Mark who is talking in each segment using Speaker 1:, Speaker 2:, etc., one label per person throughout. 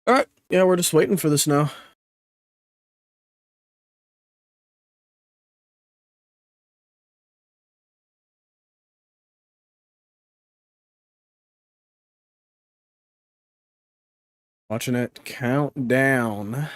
Speaker 1: All right. Yeah, we're just waiting for this now. Watching it count down.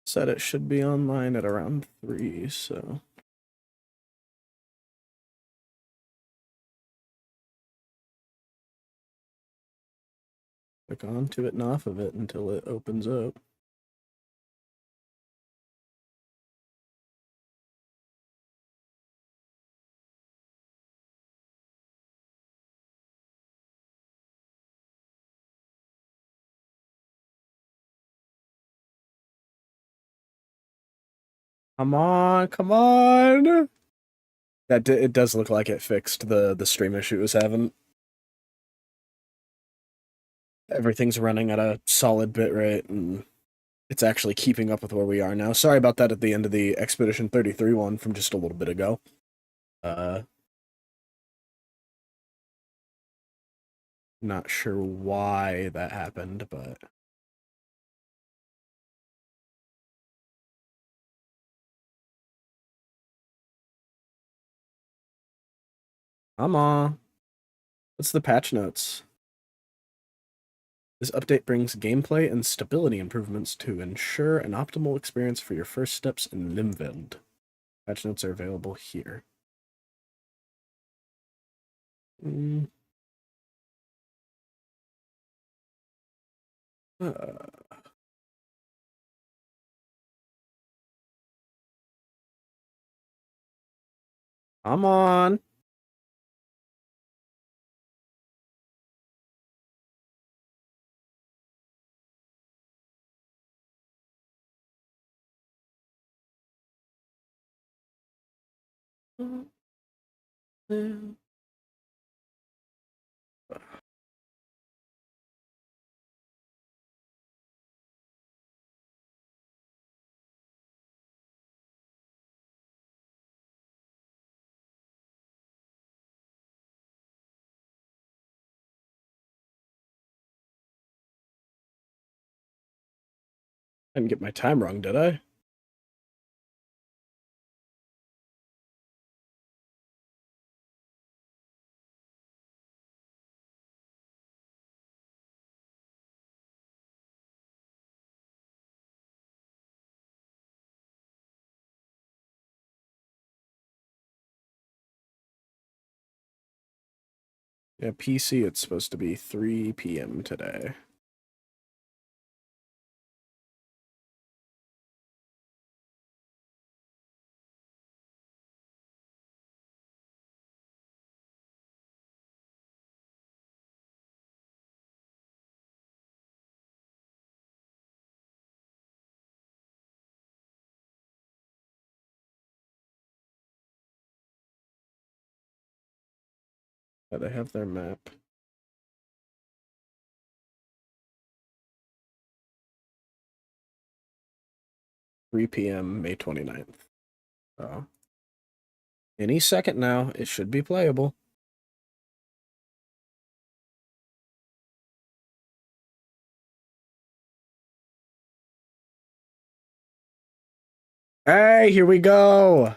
Speaker 1: Said it should be online at around 3, so. Click onto it and off of it until it opens up. Come on, come on. It does look like it fixed the stream issue it was having. Everything's running at a solid bit rate, and it's actually keeping up with where we are now. Sorry about that at the end of the Expedition 33 one from just a little bit ago. Not sure why that happened, but come on. What's the patch notes? This update brings gameplay and stability improvements to ensure an optimal experience for your first steps in Limveld. Patch notes are available here. Mm. Come on. I didn't get my time wrong, did I? Yeah, PC, it's supposed to be 3 p.m. today. Yeah, they have their map. 3 p.m. May 29th. So, any second now, it should be playable. Hey, here we go.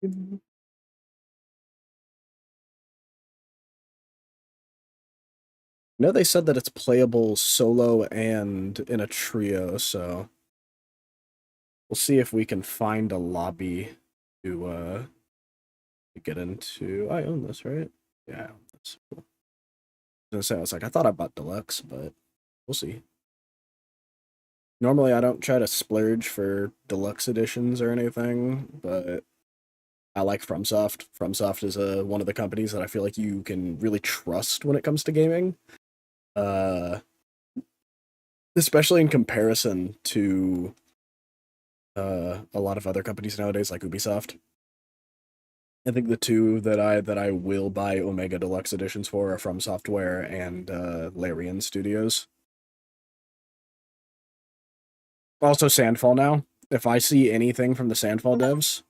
Speaker 1: You know, they said that it's playable solo and in a trio, so we'll see if we can find a lobby to get into. I own this, right? Yeah, I own this. Cool. I was like, I thought I bought deluxe, but we'll see. Normally, I don't try to splurge for deluxe editions or anything, but I like FromSoft. FromSoft is one of the companies that I feel like you can really trust when it comes to gaming. Uh, Especially in comparison to a lot of other companies nowadays, like Ubisoft. I think the two that I will buy Omega Deluxe editions for are From Software and Larian Studios. Also Sandfall now. If I see anything from the Sandfall devs.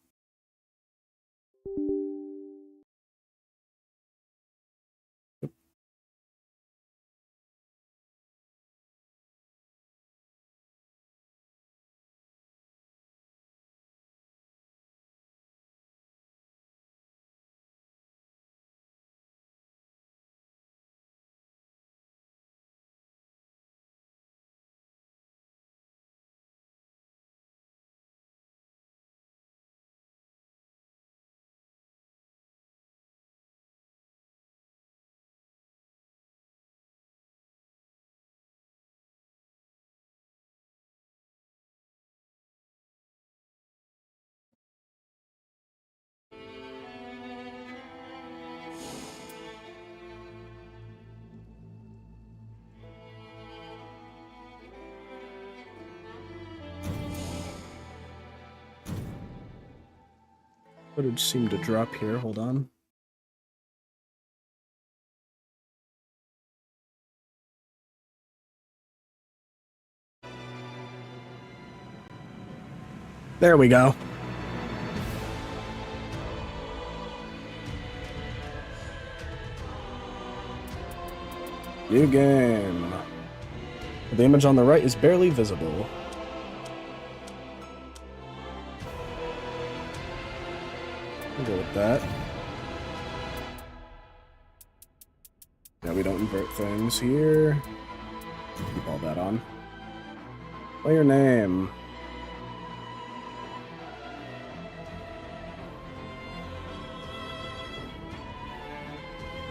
Speaker 1: Footage seemed to drop here. Hold on. There we go. New game. The image on the right is barely visible. We'll go with that. Yeah, we don't invert things here. Keep all that on. Player name.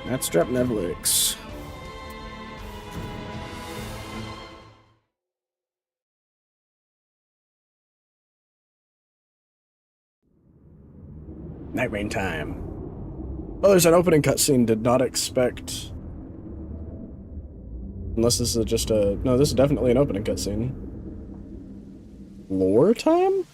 Speaker 1: That's Strap Netflix. Nightreign time. Oh, there's an opening cutscene. Did not expect. Unless this is just a. No, this is definitely an opening cutscene. Lore time?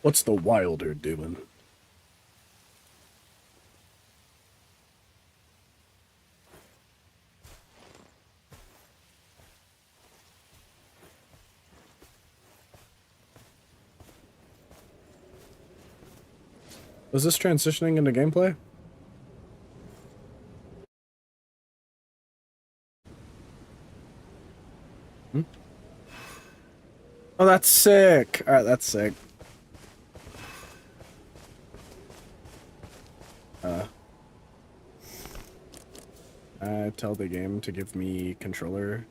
Speaker 1: What's the Wilder doing? Was this transitioning into gameplay? Hmm? Oh, that's sick. Alright, that's sick. I tell the game to give me controller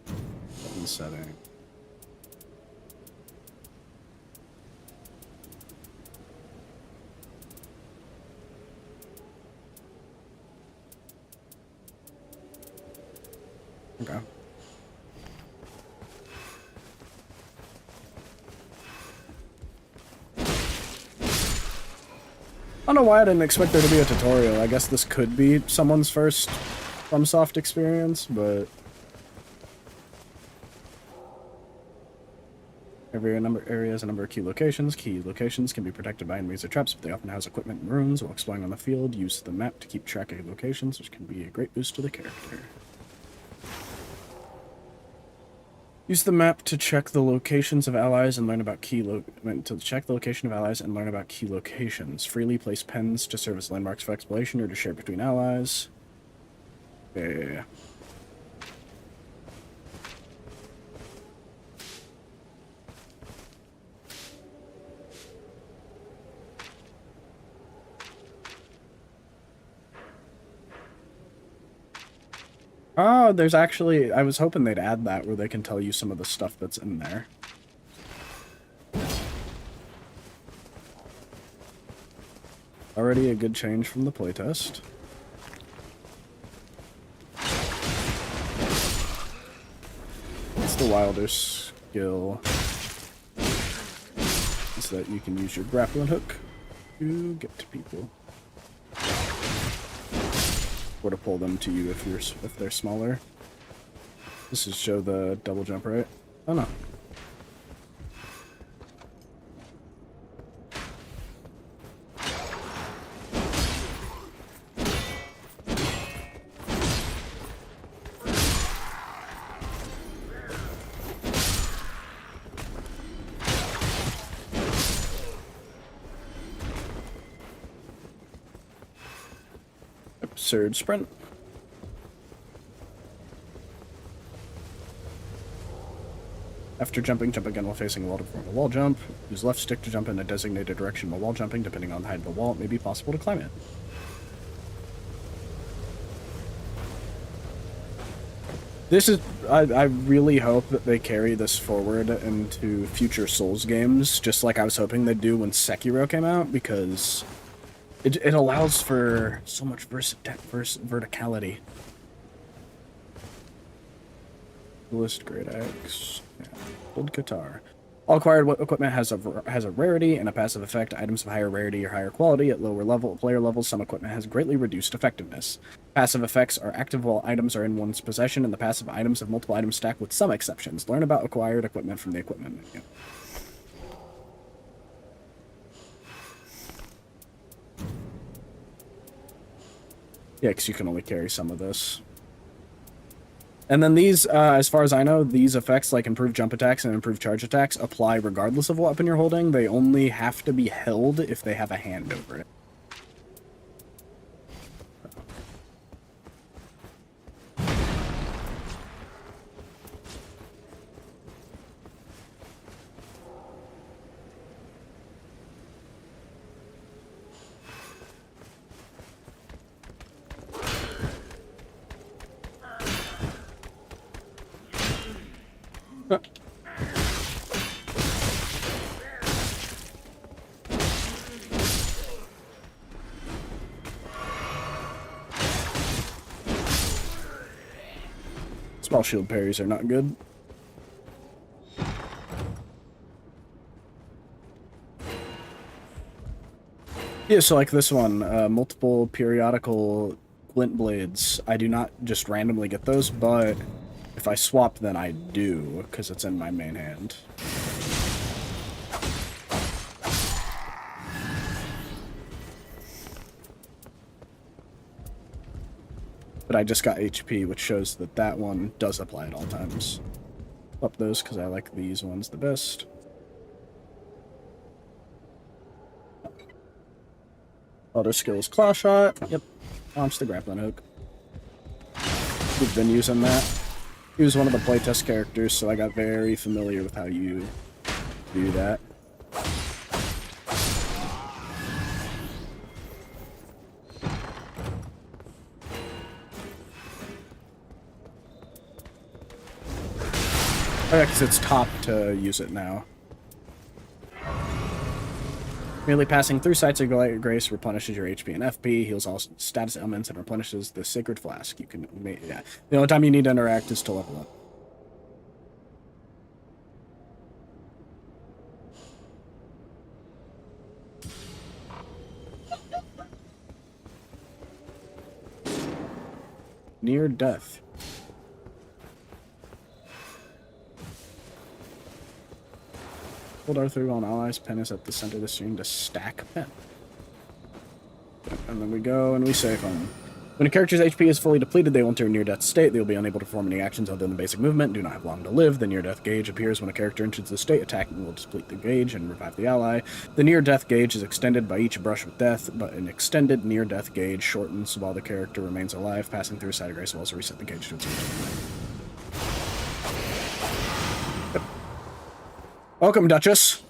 Speaker 1: button setting. Okay. I don't know why I didn't expect there to be a tutorial. I guess this could be someone's first FromSoft experience, but... Every area has a number of key locations. Key locations can be protected by enemies or traps, but they often house equipment and rooms. While exploring on the field, use the map to keep track of locations, which can be a great boost to the character. Use the map to check the locations of allies and learn about key locations. Freely place pens to serve as landmarks for exploration or to share between allies. Yeah. Oh, there's actually... I was hoping they'd add that where they can tell you some of the stuff that's in there. Already a good change from the playtest. It's the Wilder skill. Is that you can use your grappling hook to get to people. Or to pull them to you if they're smaller. This is show the double jump, right? Oh no. Absurd sprint. After jumping, jump again while facing a wall to perform a wall jump. Use left stick to jump in a designated direction while wall jumping. Depending on the height of the wall, it may be possible to climb it. This is... I really hope that they carry this forward into future Souls games, just like I was hoping they'd do when Sekiro came out, because it allows for so much verticality. Duelist, great axe, old guitar. All acquired equipment has a rarity and a passive effect. Items of higher rarity or higher quality at lower player levels. Some equipment has greatly reduced effectiveness. Passive effects are active while items are in one's possession, and the passive items have multiple items stacked with some exceptions. Learn about acquired equipment from the equipment menu. Yeah, because you can only carry some of this. And then these, as far as I know, these effects, like improved jump attacks and improved charge attacks, apply regardless of what weapon you're holding. They only have to be held if they have a hand over it. Small shield parries are not good. Yeah, so like this one, multiple periodical glint blades. I do not just randomly get those, but if I swap, then I do, because it's in my main hand. But I just got HP, which shows that that one does apply at all times. Up those, because I like these ones the best. Other skills, claw shot. Yep, launch the grappling hook. We've been using that. He was one of the playtest characters, so I got very familiar with how you do that. Oh yeah, because it's top to use it now. Merely passing through sites of grace replenishes your HP and FP, heals all status elements, and replenishes the sacred flask. You can, yeah. The only time you need to interact is to level up. near death. Hold R3 on allies. Pen is at the center of the screen to stack pen. And then we go and we save them. When a character's HP is fully depleted, they will enter a near-death state. They will be unable to perform any actions other than basic movement, do not have long to live. The near-death gauge appears when a character enters the state. Attacking will deplete the gauge and revive the ally. The near-death gauge is extended by each brush with death, but an extended near-death gauge shortens while the character remains alive. Passing through a side of grace will also reset the gauge to its original. Yep. Welcome, Duchess.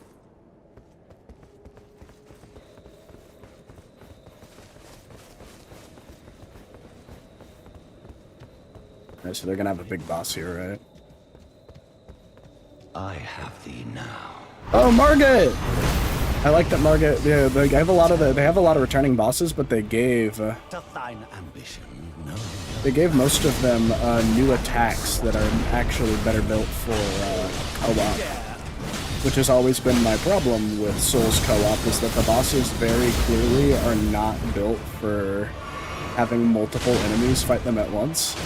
Speaker 1: So they're gonna have a big boss here, right?
Speaker 2: I have thee now.
Speaker 1: Oh, Margit! I like that Margit. Yeah, they have a lot of returning bosses, but they gave
Speaker 2: Thine ambition, no.
Speaker 1: they gave most of them new attacks that are actually better built for co-op, which has always been my problem with Souls co-op, is that the bosses very clearly are not built for having multiple enemies fight them at once.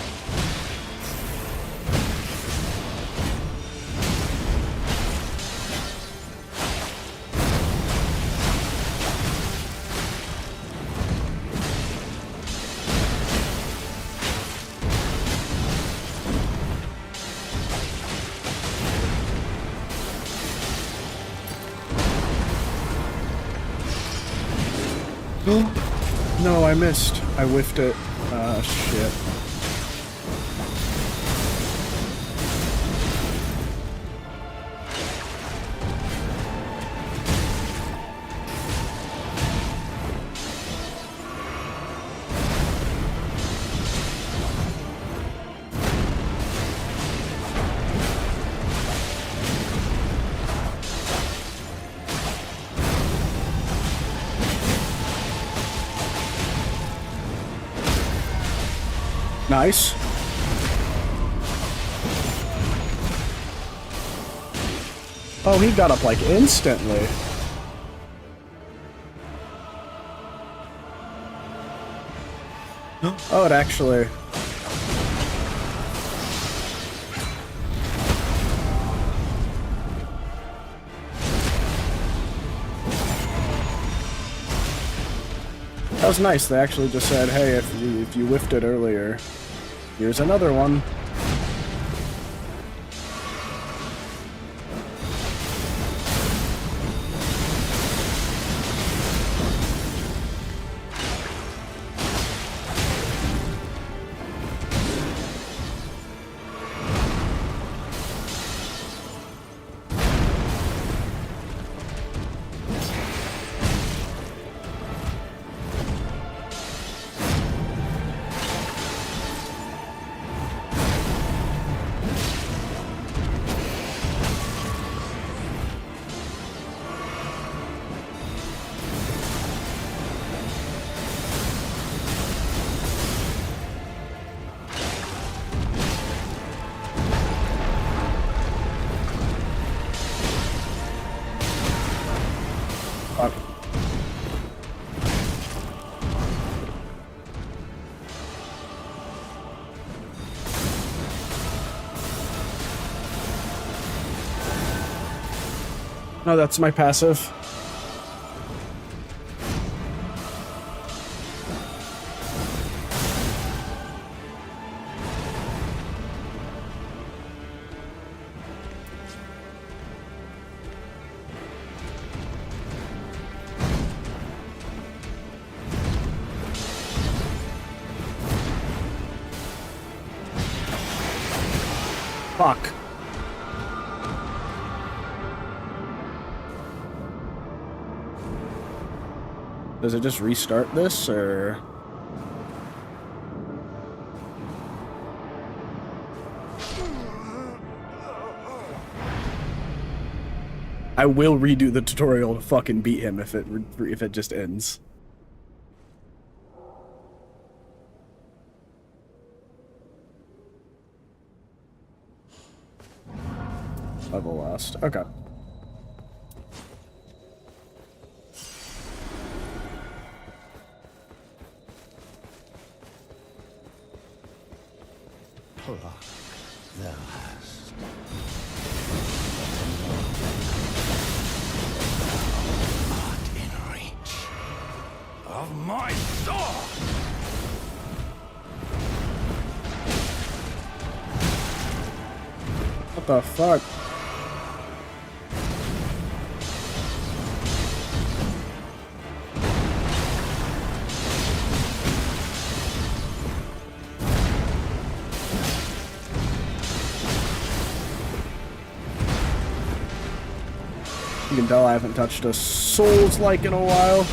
Speaker 1: No, I missed. I whiffed it. Shit. Nice. Oh, he got up like instantly. Oh, it actually... That was nice. They actually just said, hey, if you whiffed it earlier, here's another one. No, that's my passive. Fuck. Does it just restart this, or...? I will redo the tutorial to fucking beat him if it just ends. Level lost. Okay.
Speaker 2: flock thou hast. Thou art in reach of my sword!
Speaker 1: What the fuck? You can tell I haven't touched a Souls-like in a while.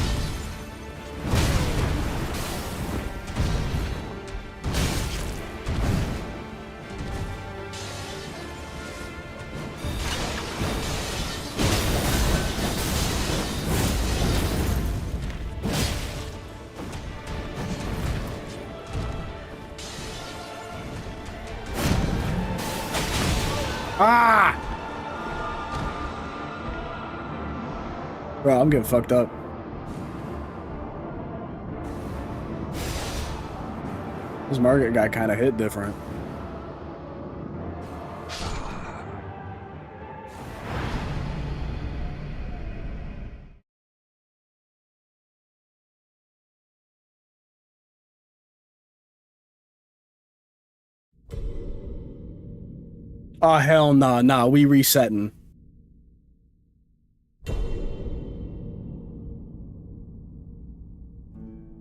Speaker 1: Ah! Bro, I'm getting fucked up. This Margaret guy kind of hit different. Oh, hell nah. Nah, we resetting.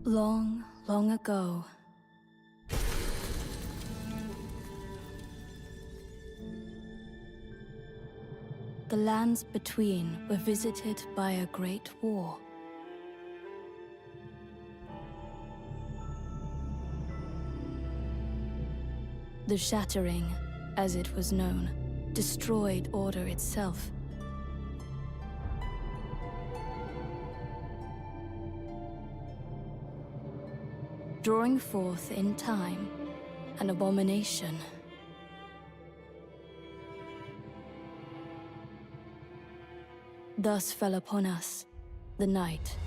Speaker 3: Long, long ago, the lands between were visited by a great war. The Shattering, as it was known, destroyed order itself. Drawing forth in time an abomination. Thus fell upon us the night.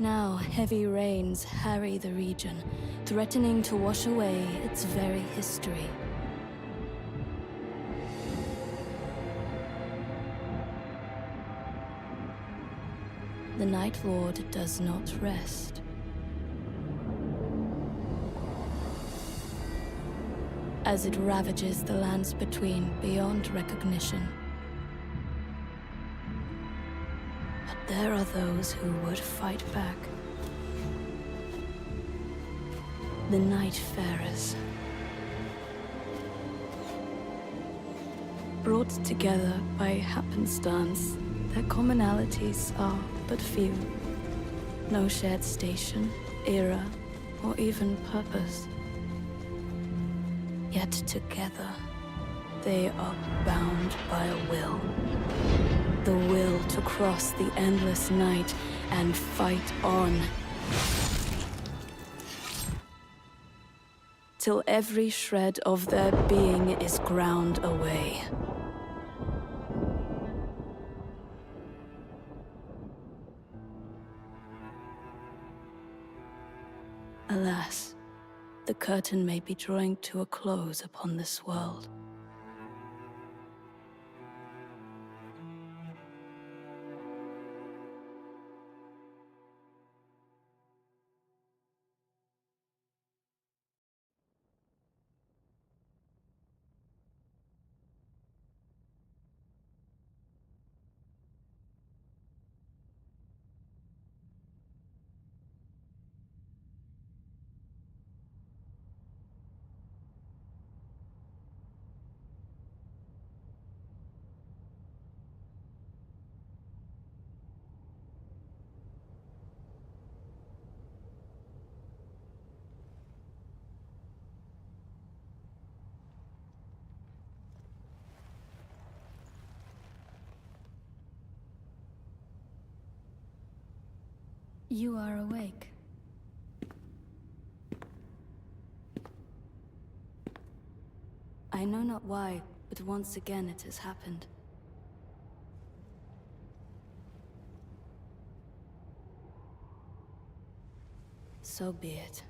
Speaker 3: Now heavy rains harry the region, threatening to wash away its very history. The Night Lord does not rest. As it ravages the lands between beyond recognition. But there are those who would fight back. The Nightfarers. Brought together by happenstance, their commonalities are but few. No shared station, era, or even purpose. Yet together, they are bound by a will. The will to cross the endless night and fight on. Till every shred of their being is ground away. Alas, the curtain may be drawing to a close upon this world. You are awake. I know not why, but once again it has happened. So be it.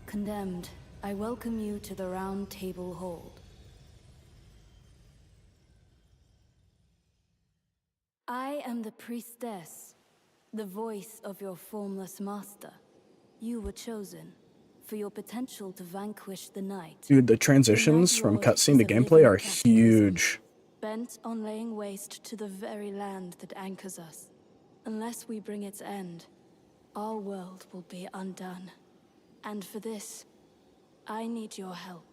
Speaker 3: Condemned, I welcome you to the Round Table Hold. I am the priestess, the voice of your formless master. You were chosen for your potential to vanquish the night.
Speaker 1: Dude, the transitions from cutscene to gameplay are huge.
Speaker 3: Bent on laying waste to the very land that anchors us. Unless we bring its end, our world will be undone. And for this, I need your help.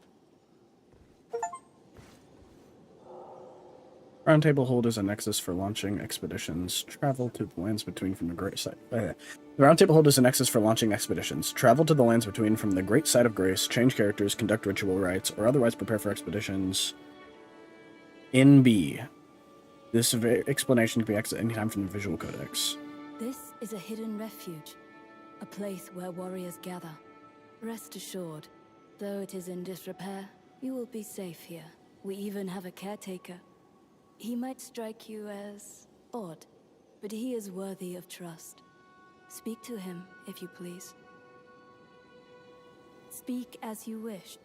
Speaker 1: Roundtable Hold is a nexus for launching expeditions. Travel to the lands between from the great side. The Roundtable Hold is a nexus for launching expeditions. Travel to the lands between from the Great Side of Grace, change characters, conduct ritual rites, or otherwise prepare for expeditions. In B. This explanation can be accessed anytime from the Visual Codex.
Speaker 3: This is a hidden refuge, a place where warriors gather. Rest assured, though it is in disrepair, you will be safe here. We even have a caretaker. He might strike you as odd, but he is worthy of trust. Speak to him, if you please. Speak as you wish.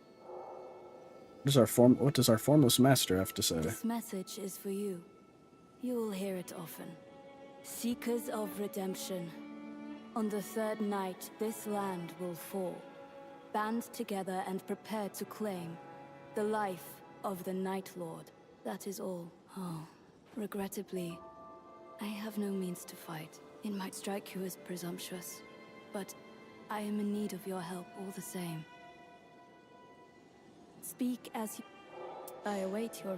Speaker 1: What does our formless master have to say?
Speaker 3: This message is for you. You will hear it often. Seekers of redemption. On the third night, this land will fall. Band together and prepare to claim the life of the Night Lord. That is all. Oh, regrettably, I have no means to fight. It might strike you as presumptuous, but I am in need of your help all the same. Speak as you... I await your...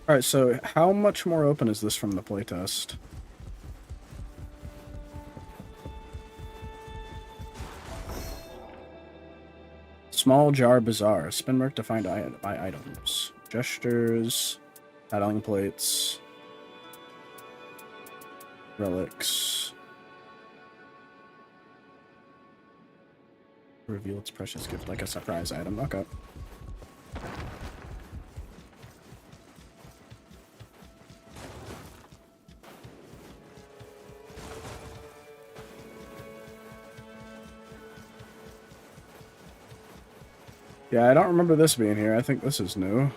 Speaker 1: Alright, so how much more open is this from the playtest? Small Jar Bazaar. Spin mark to find buy items. Gestures. Battling plates. Relics. Reveal its precious gift like a surprise item. Okay. Yeah, I don't remember this being here. I think this is new.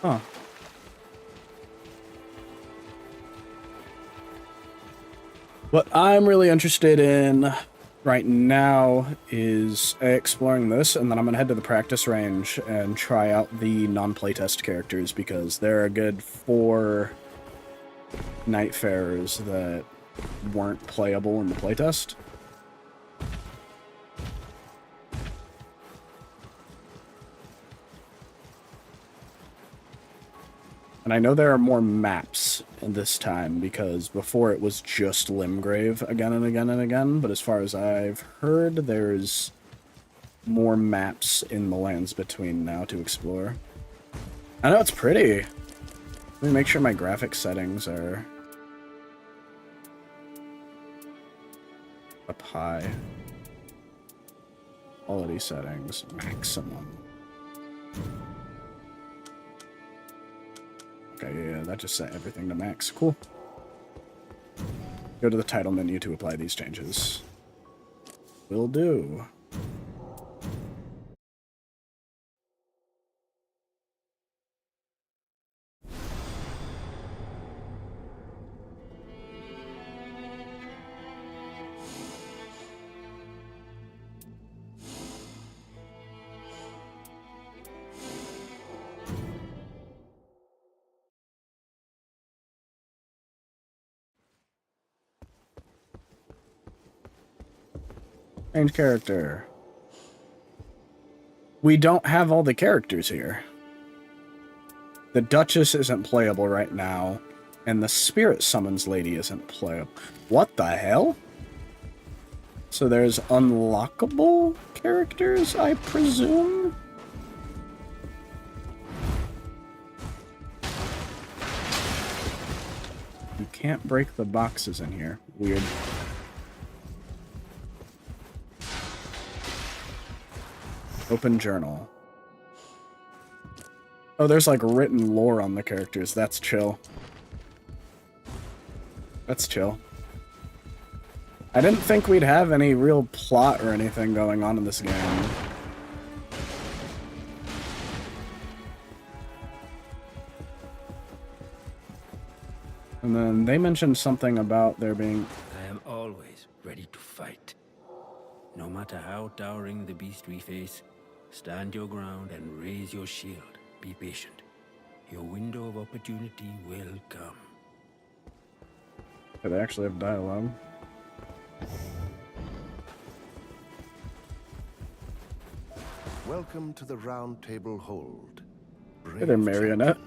Speaker 1: Huh. What I'm really interested in right now is exploring this, and then I'm going to head to the practice range and try out the non-playtest characters, because there are a good 4 Nightfarers that weren't playable in the playtest. And I know there are more maps in this time, because before it was just Limgrave again and again and again, but as far as I've heard, there's more maps in the lands between now to explore. I know it's pretty. Let me make sure my graphic settings are up high. Quality settings, maximum. Okay, yeah, that just set everything to max. Cool. Go to the title menu to apply these changes. Will do. Change character. We don't have all the characters here. The Duchess isn't playable right now, and the Spirit Summons Lady isn't playable. What the hell? So there's unlockable characters, I presume? You can't break the boxes in here. Weird. Open journal. Oh, there's like written lore on the characters. That's chill. That's chill. I didn't think we'd have any real plot or anything going on in this game. And then they mentioned something about there being...
Speaker 4: I am always ready to fight. No matter how towering the beast we face, stand your ground and raise your shield. Be patient. Your window of opportunity will come.
Speaker 1: Do they actually have dialogue?
Speaker 5: Welcome to the Round Table Hold.
Speaker 1: Hey there, Marionette.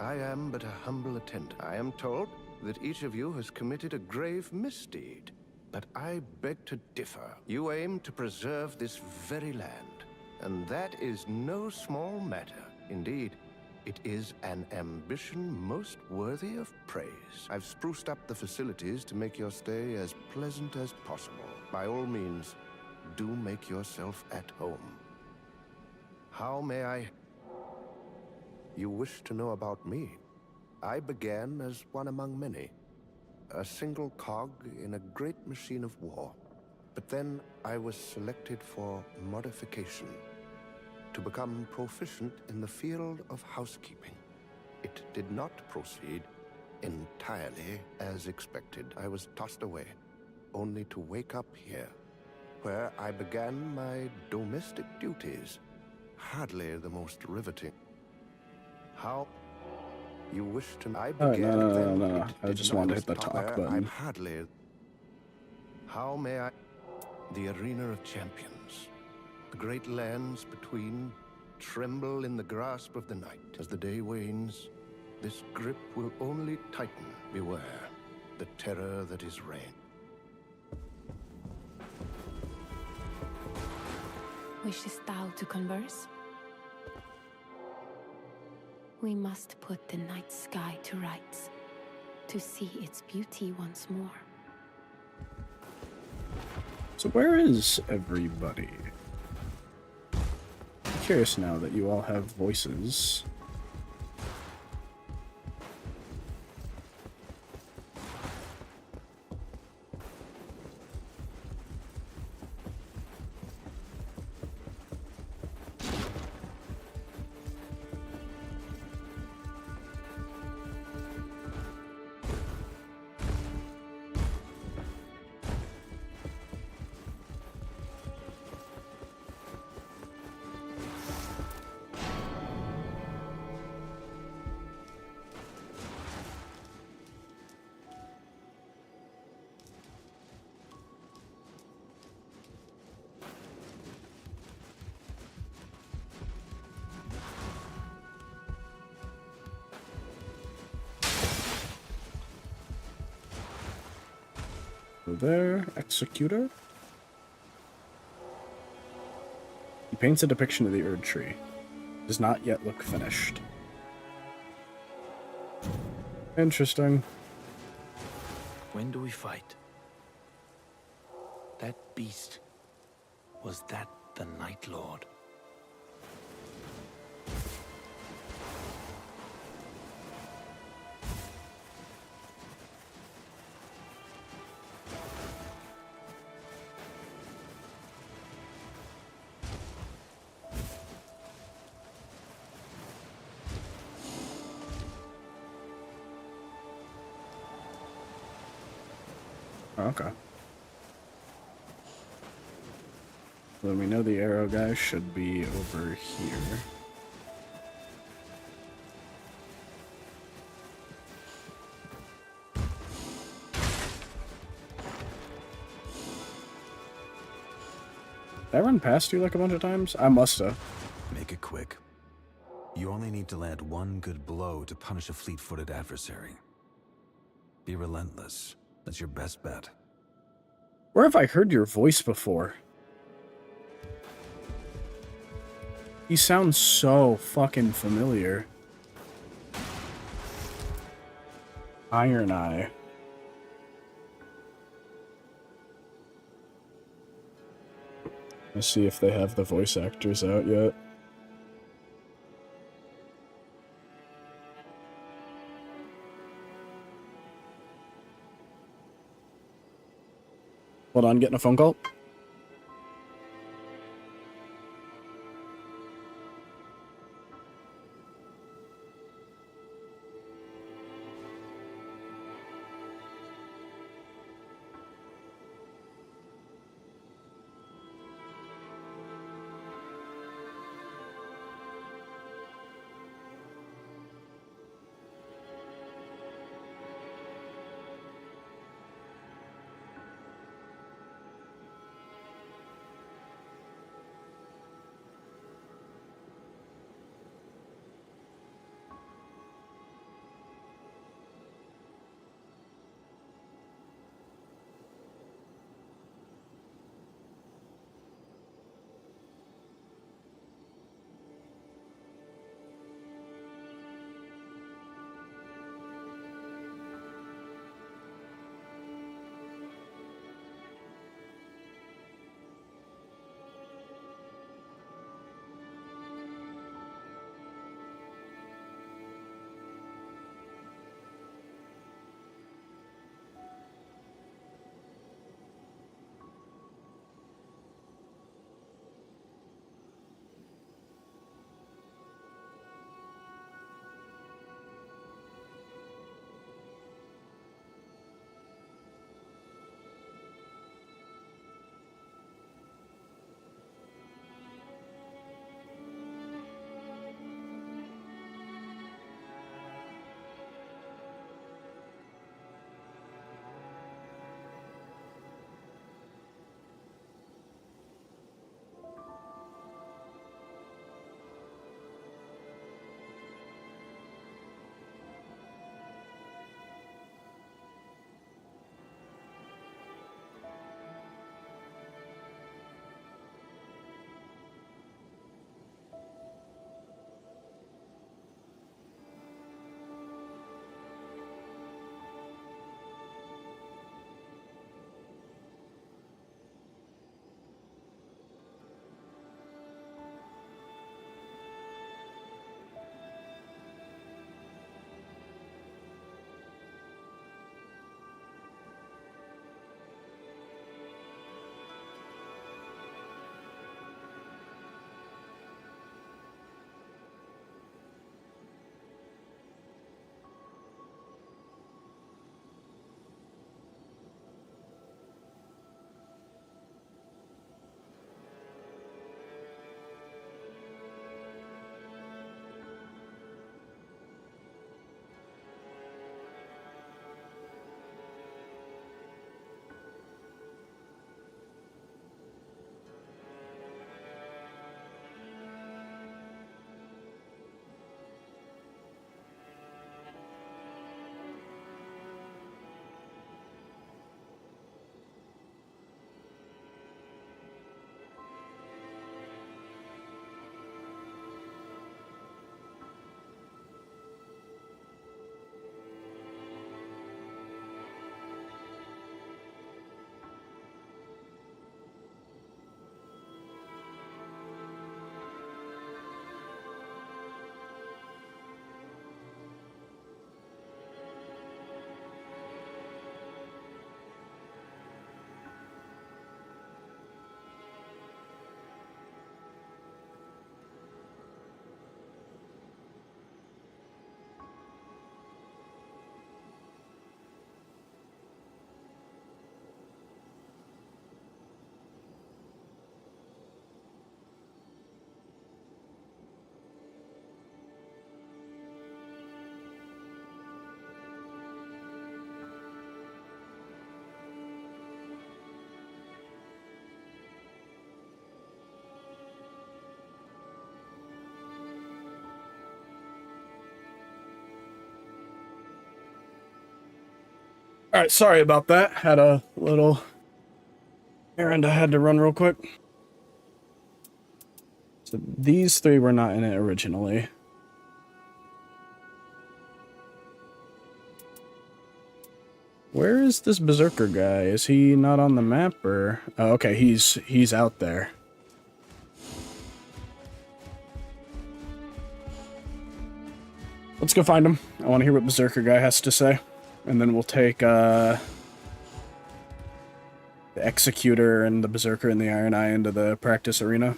Speaker 5: I am but a humble attendant. I am told that each of you has committed a grave misdeed, but I beg to differ. You aim to preserve this very land, and that is no small matter. Indeed, it is an ambition most worthy of praise. I've spruced up the facilities to make your stay as pleasant as possible. By all means, do make yourself at home. How may I... You wish to know about me? I began as one among many, a single cog in a great machine of war. But then I was selected for modification, to become proficient in the field of housekeeping. It did not proceed entirely as expected. I was tossed away, only to wake up here, where I began my domestic duties. Hardly the most riveting. How you wish to... I began
Speaker 1: no. I just wanted to hit the talk button.
Speaker 5: I'm hardly... How may I... The arena of champions. The great lands between tremble in the grasp of the night. As the day wanes, this grip will only tighten. Beware the terror that is reign.
Speaker 6: Wishes thou to converse? We must put the night sky to rights, to see its beauty once more.
Speaker 1: So where is everybody? I'm curious now that you all have voices. There, Executor. He paints a depiction of the Erd Tree. Does not yet look finished. Interesting.
Speaker 4: When do we fight? That beast, was that the Night Lord?
Speaker 1: Okay. Well, we know the arrow guy should be over here. Did I run past you like a bunch of times? I musta.
Speaker 7: Make it quick. You only need to land one good blow to punish a fleet-footed adversary. Be relentless. That's your best bet.
Speaker 1: Where have I heard your voice before? You sound so fucking familiar. Iron Eye. Let's see if they have the voice actors out yet. Hold on, getting a phone call. Alright, sorry about that. Had a little errand I had to run real quick. So these three were not in it originally. Where is this berserker guy? Is he not on the map or? Oh, okay, he's out there. Let's go find him. I want to hear what berserker guy has to say, and then we'll take the executor and the berserker and the Iron Eye into the practice arena.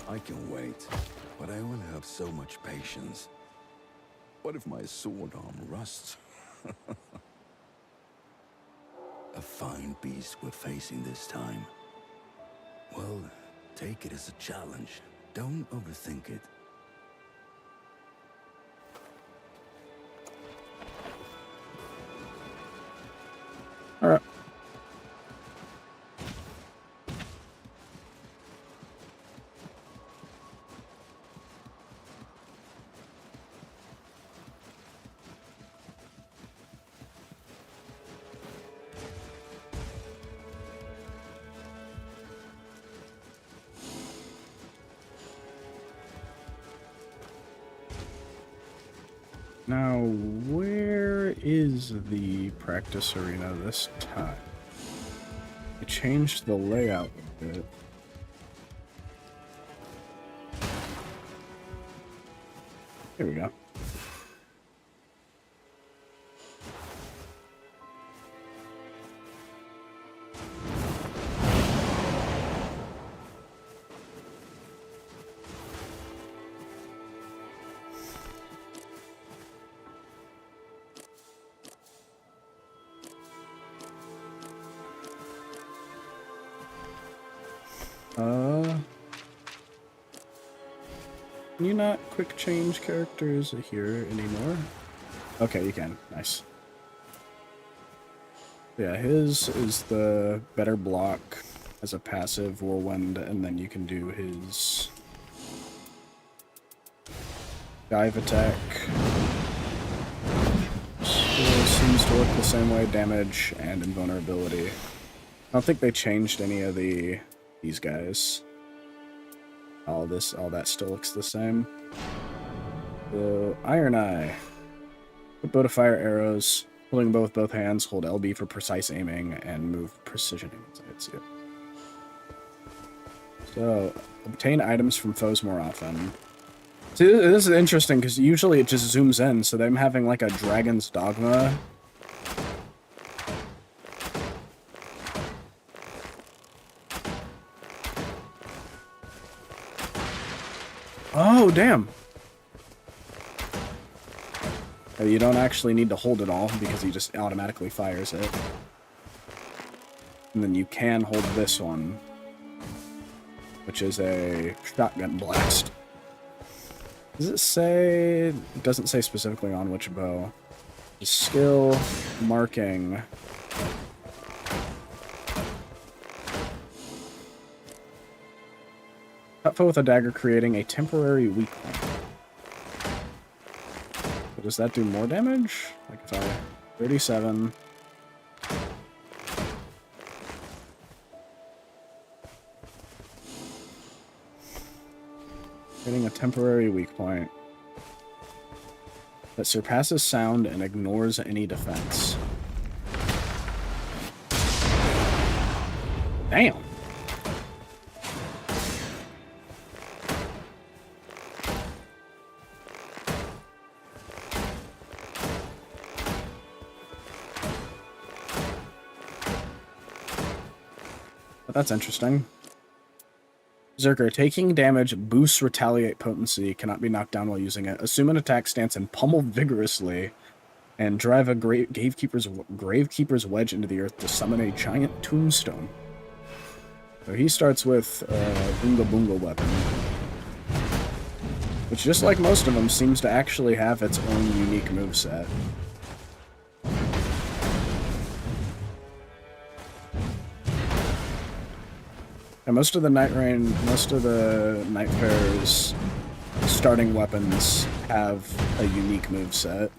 Speaker 2: I can wait, but I only have so much patience. What if my sword arm rusts? A fine beast we're facing this time. Well, take it as a challenge. Don't overthink it.
Speaker 1: All right. Now, where is the practice arena this time? I changed the layout a bit. Here we go. Can you not quick change characters here anymore? Okay, you can. Nice. Yeah, his is the better block as a passive whirlwind, and then you can do his dive attack. Still seems to work the same way, damage and invulnerability. I don't think they changed any of these guys. All that still looks the same. The Iron Eye. Put bow to fire arrows. Holding bow with both hands, hold LB for precise aiming, and move precision aiming. See it. So, obtain items from foes more often. See, this is interesting, because usually it just zooms in, so them having like a Dragon's Dogma. Oh, damn. You don't actually need to hold it all, because he just automatically fires it. And then you can hold this one, which is a shotgun blast. Does it say... It doesn't say specifically on which bow. The skill, marking... Cut foe with a dagger, creating a temporary weak point. So does that do more damage? Like if I... 37... Getting a temporary weak point that surpasses sound and ignores any defense. Damn! But that's interesting. Berserker, taking damage boosts retaliate potency, cannot be knocked down while using it. Assume an attack stance and pummel vigorously, and drive a Gravekeeper's Wedge into the earth to summon a giant tombstone. So he starts with Boonga Boonga weapon. which, just like most of them, seems to actually have its own unique moveset. And most of the Nightfarer's starting weapons have a unique moveset.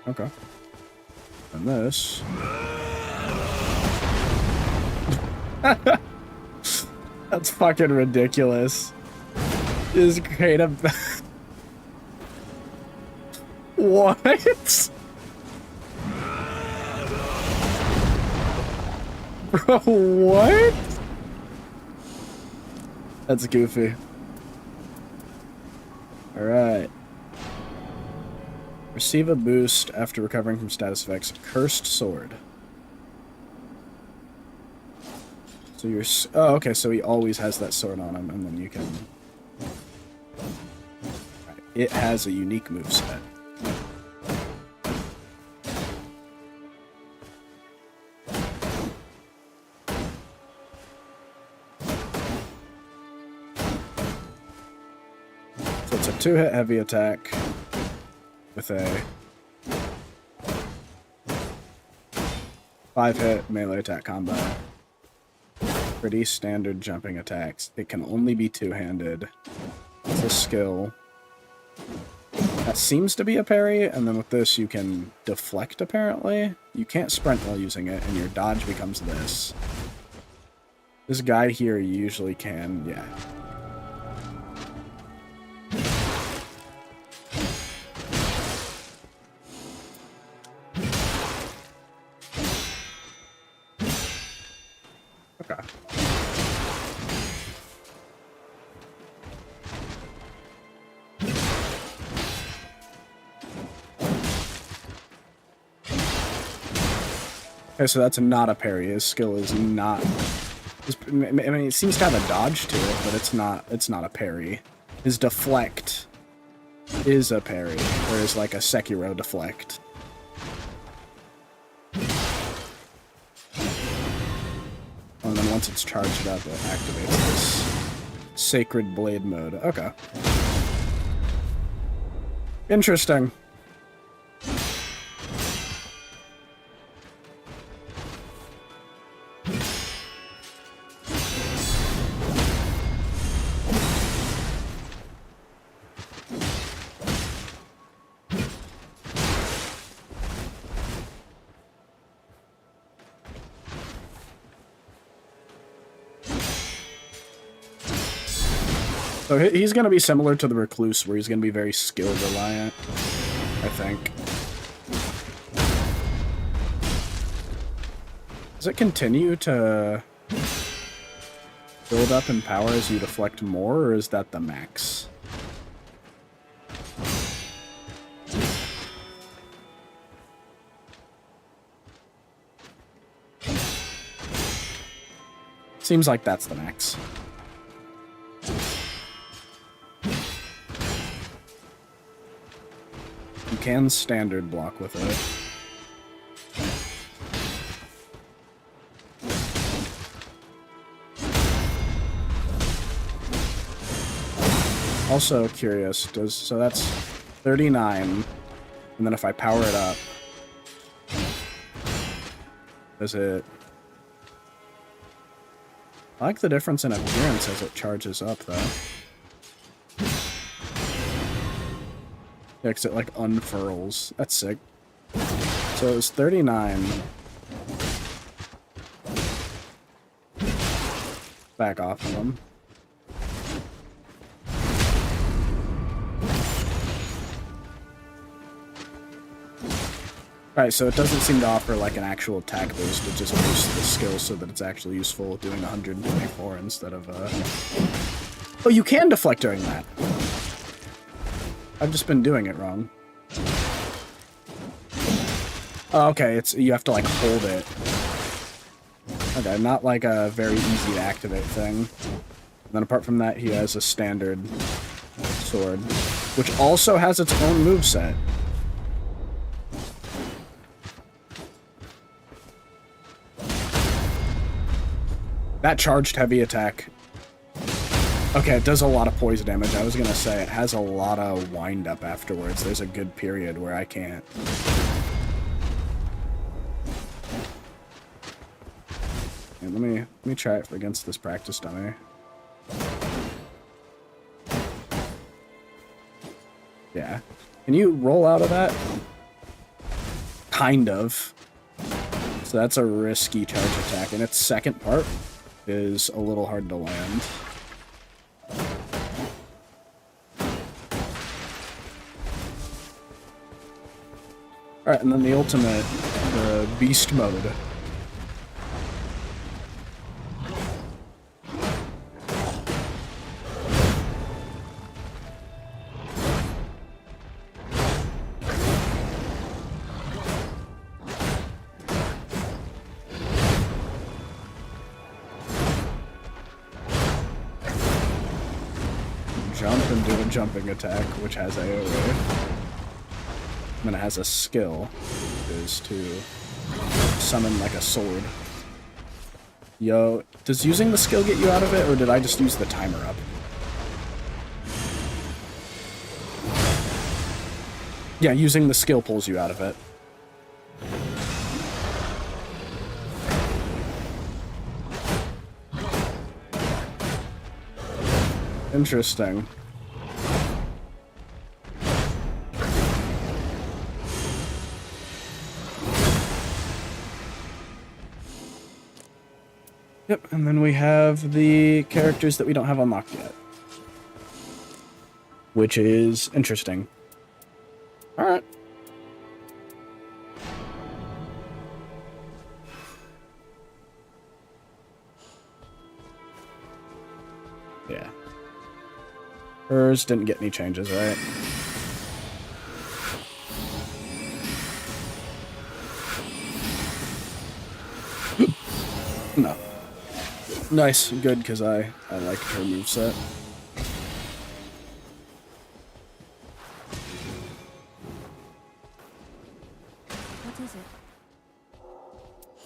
Speaker 1: Okay. And this. That's fucking ridiculous. Is great a What? Bro, what? That's goofy. Alright. Receive a boost after recovering from status effects. Cursed Sword. So you're... Oh, okay, so he always has that sword on him, and then you can... Right. It has a unique moveset. So it's a 2-hit heavy attack with a 5-hit melee attack combo. Pretty standard jumping attacks. It can only be two-handed. It's a skill. That seems to be a parry, and then with this you can deflect, apparently. You can't sprint while using it, and your dodge becomes this. This guy here usually can, yeah. Okay. Okay, so that's not a parry. His skill is not... I mean, it seems to have a dodge to it, but it's not a parry. His deflect is a parry, whereas like a Sekiro deflect. And then once it's charged up, it activates this Sacred Blade mode. Okay. Interesting. So he's going to be similar to the Recluse, where he's going to be very skill reliant, I think. Does it continue to build up in power as you deflect more, or is that the max? Seems like that's the max. You can standard block with it. Also curious, so that's 39, and then if I power it up, does it... I like the difference in appearance as it charges up, though. Yeah, because it, like, unfurls. That's sick. So it was 39. Back off of them. Right, so it doesn't seem to offer, like, an actual attack boost. It just boosts the skill so that it's actually useful doing 124 instead of, Oh, you can deflect during that! I've just been doing it wrong. Oh, okay, you have to, like, hold it. Okay, not like a very easy to activate thing. And then apart from that, he has a standard sword, which also has its own moveset. That charged heavy attack. Okay, it does a lot of poison damage. I was gonna say it has a lot of wind up afterwards. There's a good period where I can't. And let me try it against this practice dummy. Yeah. Can you roll out of that? Kind of. So that's a risky charge attack, and its second part is a little hard to land. Alright, and then the ultimate, the beast mode. Jump and do a jumping attack, which has AoE. And then it has a skill, is to summon like a sword. Yo, does using the skill get you out of it, or did I just use the timer up? Yeah, using the skill pulls you out of it. Interesting. Yep, and then we have the characters that we don't have unlocked yet. Which is interesting. Alright. Yeah. Hers didn't get any changes, right? No. Nice, good, because I liked her moveset.
Speaker 3: What is it?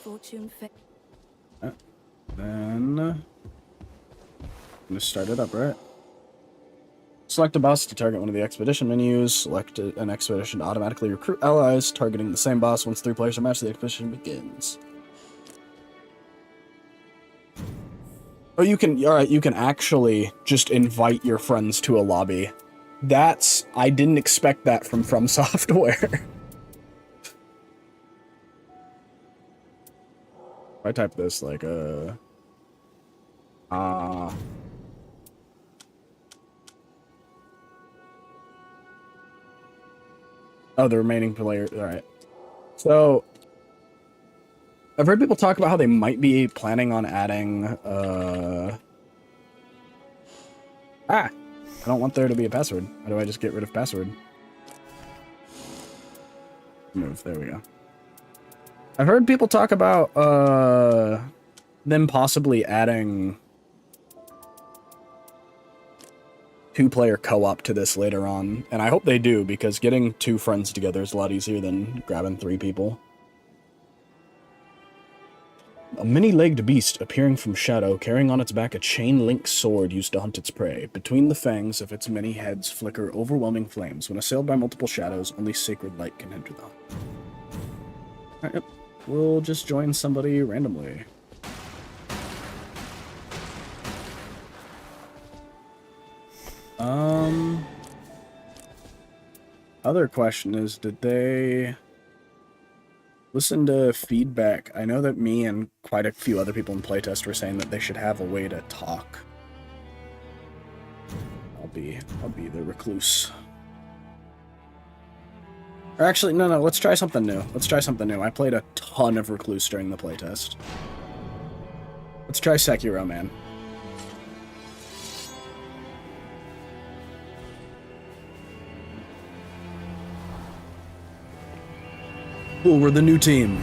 Speaker 3: Fortune fa-
Speaker 1: Then... I'm gonna start it up, right? Select a boss to target one of the expedition menus. Select an expedition to automatically recruit allies, targeting the same boss. Once 3 players are matched, the expedition begins. Oh, you can, alright, you can actually just invite your friends to a lobby. I didn't expect that from Software. If I type this, like, oh, the remaining players, alright. So, I've heard people talk about how they might be planning on adding, I don't want there to be a password. How do I just get rid of password? Move, there we go. I've heard people talk about, them possibly adding 2-player co-op to this later on, and I hope they do, because getting 2 friends together is a lot easier than grabbing 3 people. A many-legged beast appearing from shadow, carrying on its back a chain-link sword used to hunt its prey. Between the fangs of its many heads flicker overwhelming flames. When assailed by multiple shadows, only sacred light can enter them. Alright, yep. We'll just join somebody randomly. Other question is, did they listen to feedback? I know that me and quite a few other people in playtest were saying that they should have a way to talk. I'll be the recluse. Or actually, no, let's try something new. I played a ton of recluse during the playtest. Let's try Sekiro, man. Cool, we're the new team.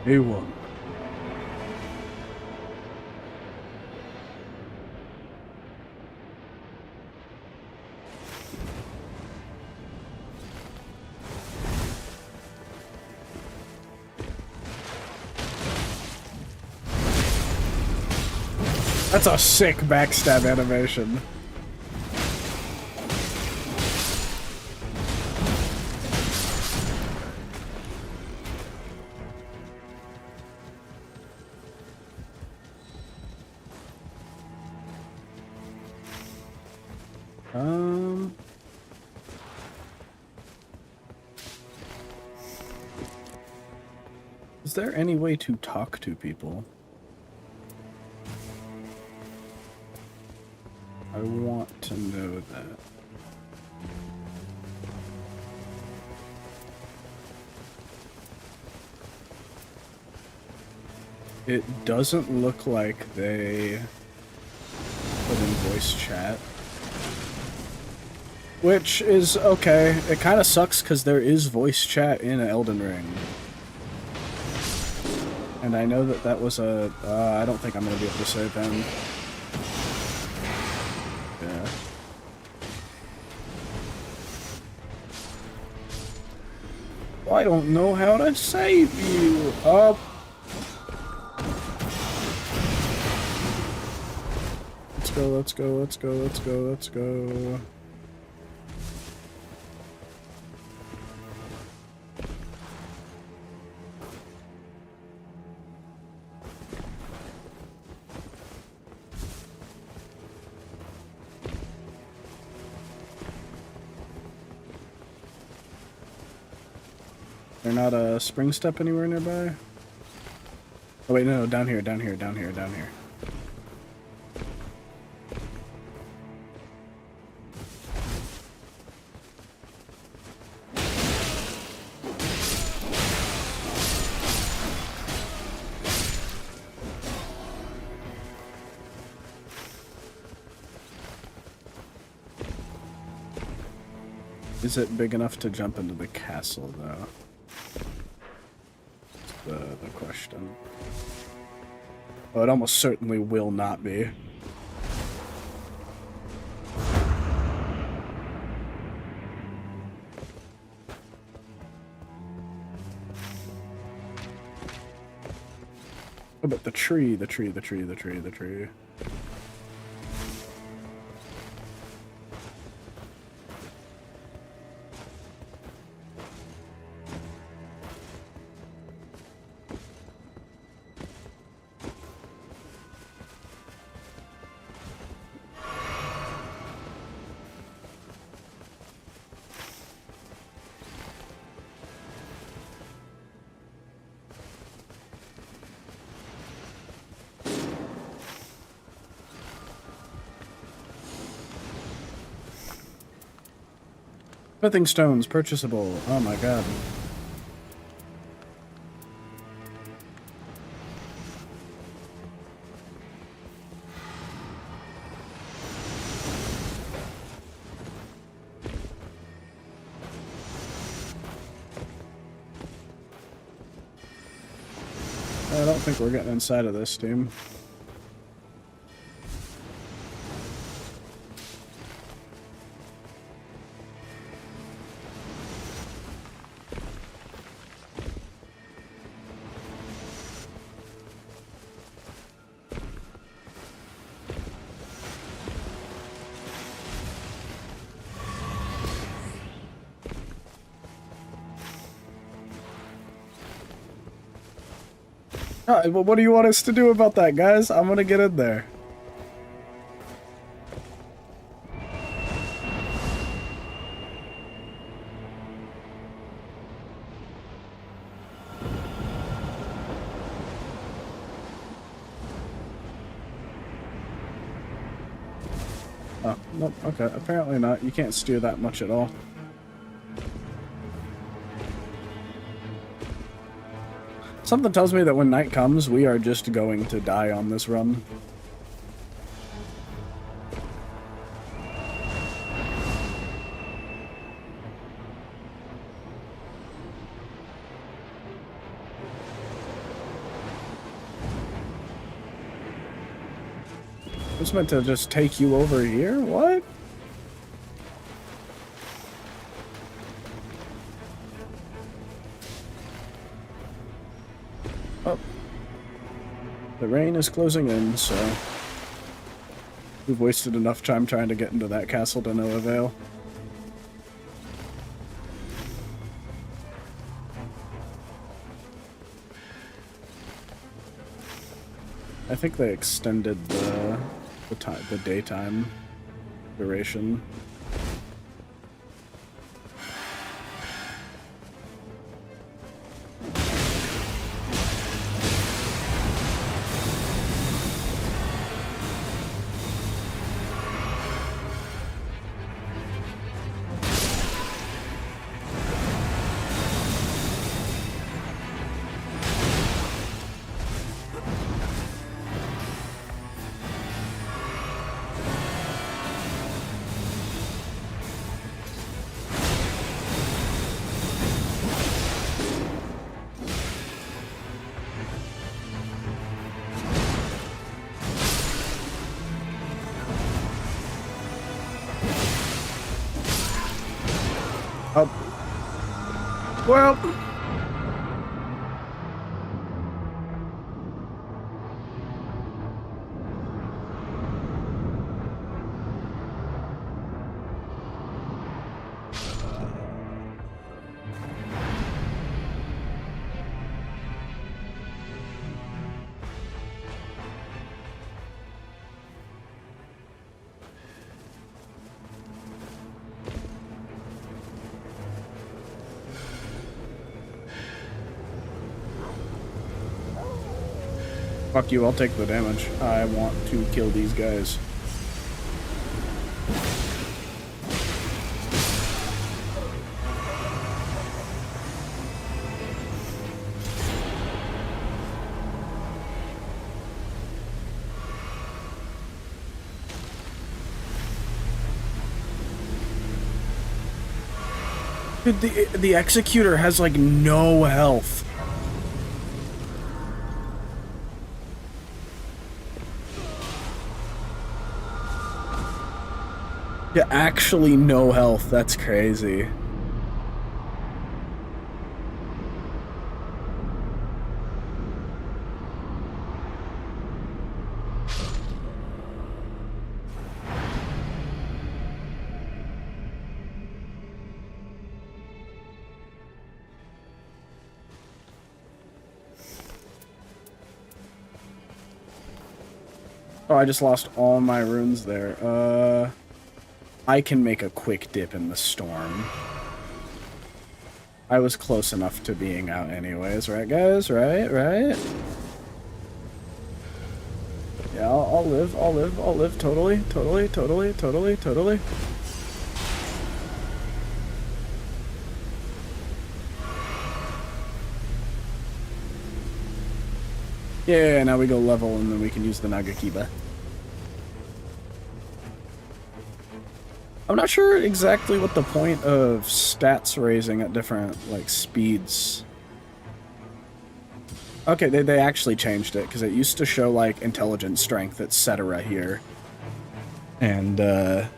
Speaker 1: A1. That's a sick backstab animation. Is there any way to talk to people? I want to know that. It doesn't look like they put in voice chat. Which is okay. It kind of sucks because there is voice chat in Elden Ring. And I know that that was a... I don't think I'm going to be able to save him. Yeah. I don't know how to save you. Oh. Let's go, let's go, let's go, let's go, let's go. They're not a spring step anywhere nearby? Oh wait, no, down here, down here, down here, down here. Is it big enough to jump into the castle, though? The question. Oh, it almost certainly will not be. Oh, but the tree, the tree, the tree, the tree, the tree. Smithing stones, purchasable. Oh my god. I don't think we're getting inside of this, team. Alright, well, what do you want us to do about that, guys? I'm gonna get in there. Oh, nope, okay, apparently not. You can't steer that much at all. Something tells me that when night comes, we are just going to die on this run. was meant to just take you over here? What? Oh. The rain is closing in, so we've wasted enough time trying to get into that castle to no avail. I think they extended the daytime duration. Oh. Well. Fuck you, I'll take the damage. I want to kill these guys. Dude, the Executor has like no health. Yeah, actually no health. That's crazy. Oh, I just lost all my runes there. I can make a quick dip in the storm. I was close enough to being out anyways, right guys? Right? Yeah, I'll live, totally. Yeah, now we go level and then we can use the Nagakiba. I'm not sure exactly what the point of stats raising at different, like, speeds. Okay, they actually changed it, because it used to show, like, intelligence, strength, etc. here. And, I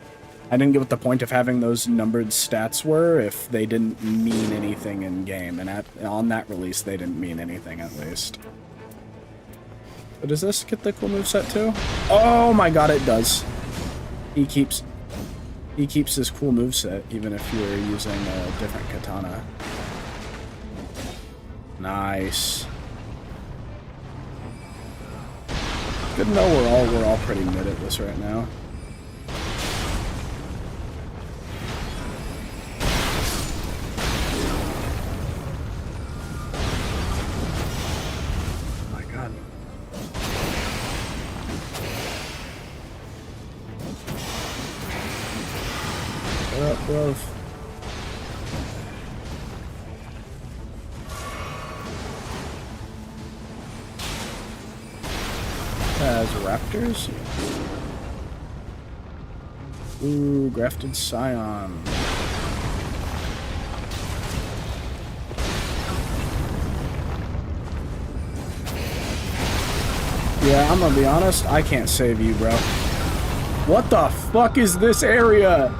Speaker 1: didn't get what the point of having those numbered stats were if they didn't mean anything in-game. And on that release, they didn't mean anything, at least. But does this get the cool moveset, too? Oh my god, it does. He keeps his cool moveset, even if you're using a different katana. Nice. Good to know we're all pretty mid at this right now. Oh my god. What up, bro? As raptors? Ooh, grafted scion. Yeah, I'm gonna be honest, I can't save you, bro. What the fuck is this area?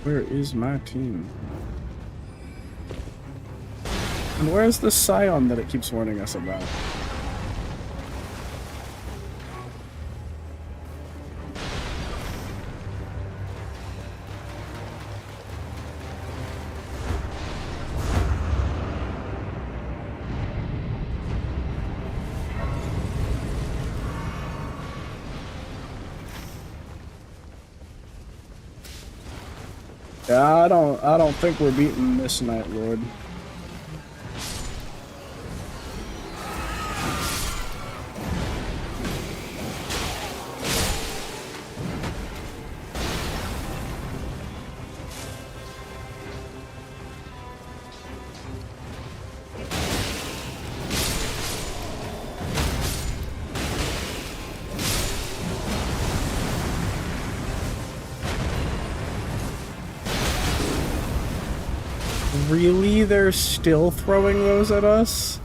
Speaker 1: Where is my team? And where's the Scion that it keeps warning us about? Yeah, I don't think we're beating this Night Lord. Really? They're still throwing those at us?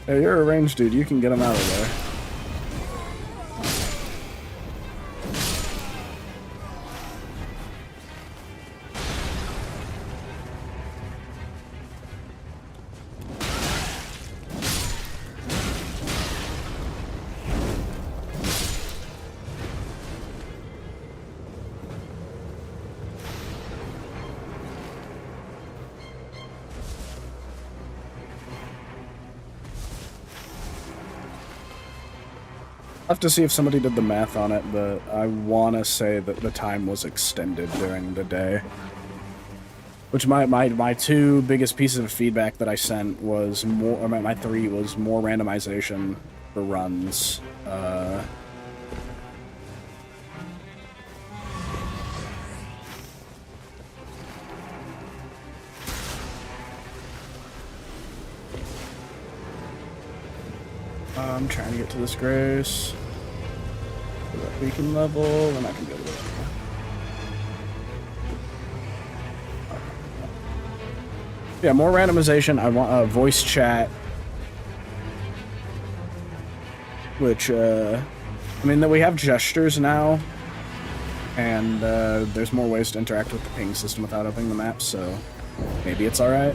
Speaker 1: Hey, you're a ranged dude. You can get them out of there. I'll have to see if somebody did the math on it, but I want to say that the time was extended during the day. Which my two biggest pieces of feedback that I sent was more, or my three was more randomization for runs. I'm trying to get to this Grace. So that we can level, and I can go to it. Yeah, more randomization. I want voice chat. Which, I mean, that we have gestures now. And there's more ways to interact with the ping system without opening the map, so maybe it's alright.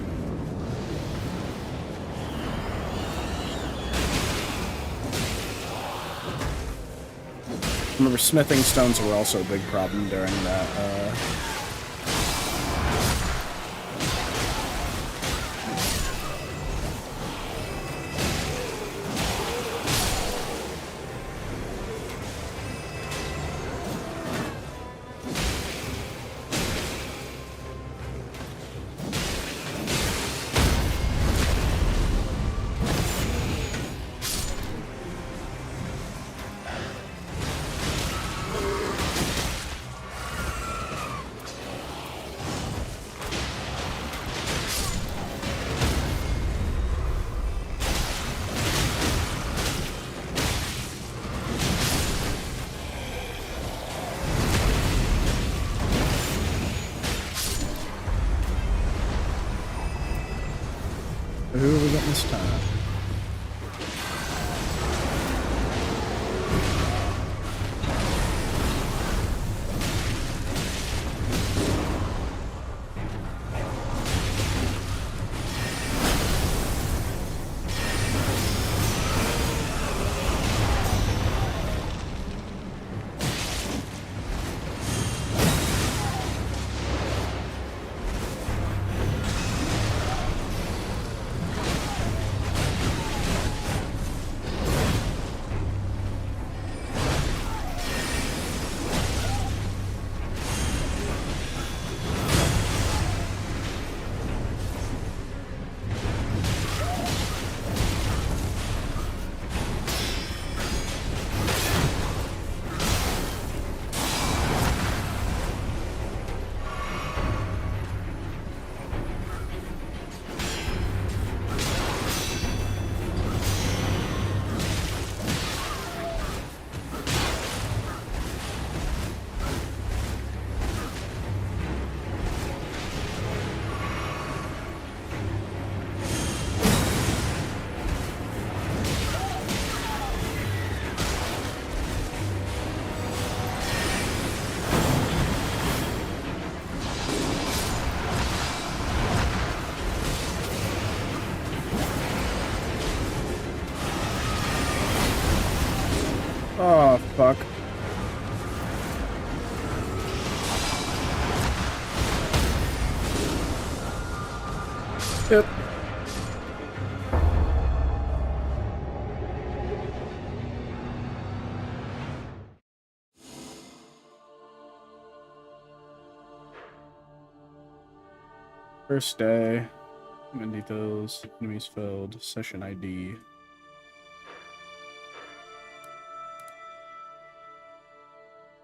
Speaker 1: Remember, smithing stones were also a big problem during that, Who are we getting this time? Oh, fuck. Yep. First day. Command details. Enemies filled. Session ID.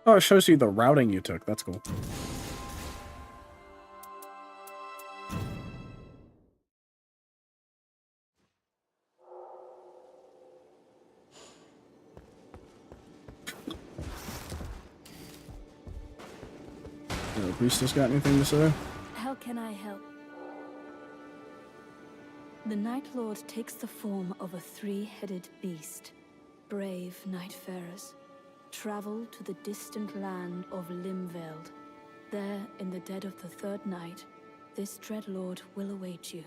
Speaker 1: Oh, it shows you the routing you took. That's cool. Priestess got anything to say?
Speaker 3: How can I help? The Night Lord takes the form of a three-headed beast. Brave Nightfarers, travel to the distant land of Limveld. There, in the dead of the third night, this Dreadlord will await you.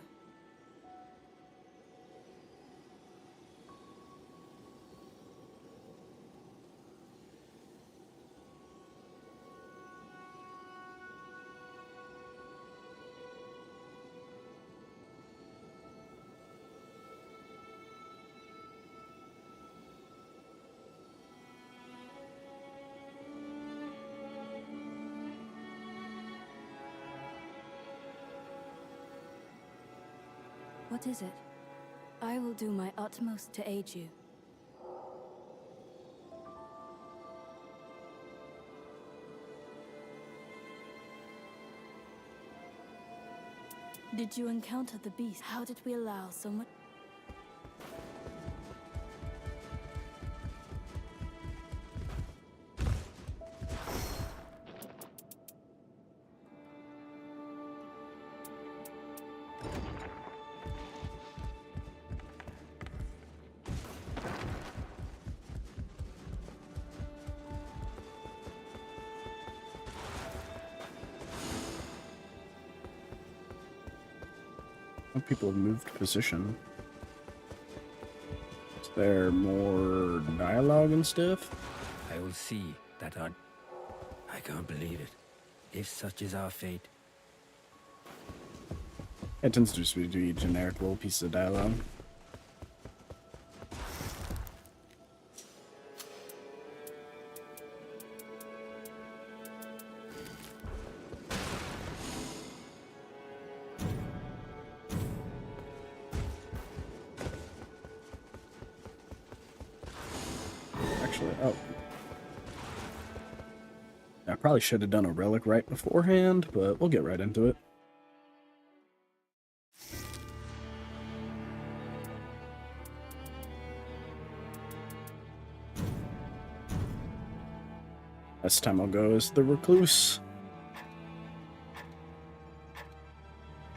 Speaker 3: What is it? I will do my utmost to aid you. Did you encounter the beast? How did we allow so much?
Speaker 1: People have moved position. Is there more dialogue and stuff?
Speaker 4: I will see that our... I can't believe it. If such is our fate.
Speaker 1: It tends to just be generic little pieces of dialogue. Oh. I probably should have done a relic right beforehand, but we'll get right into it. This time I'll go as the Recluse.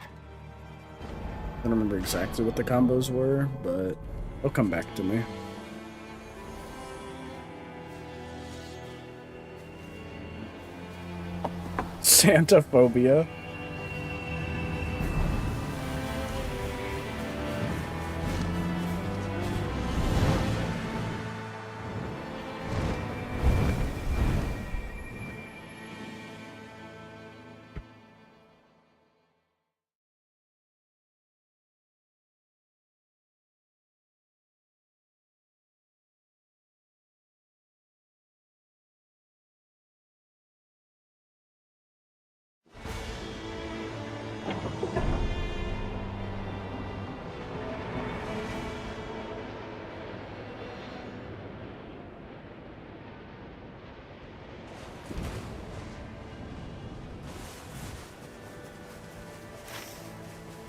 Speaker 1: I don't remember exactly what the combos were, but they'll come back to me. Santa phobia.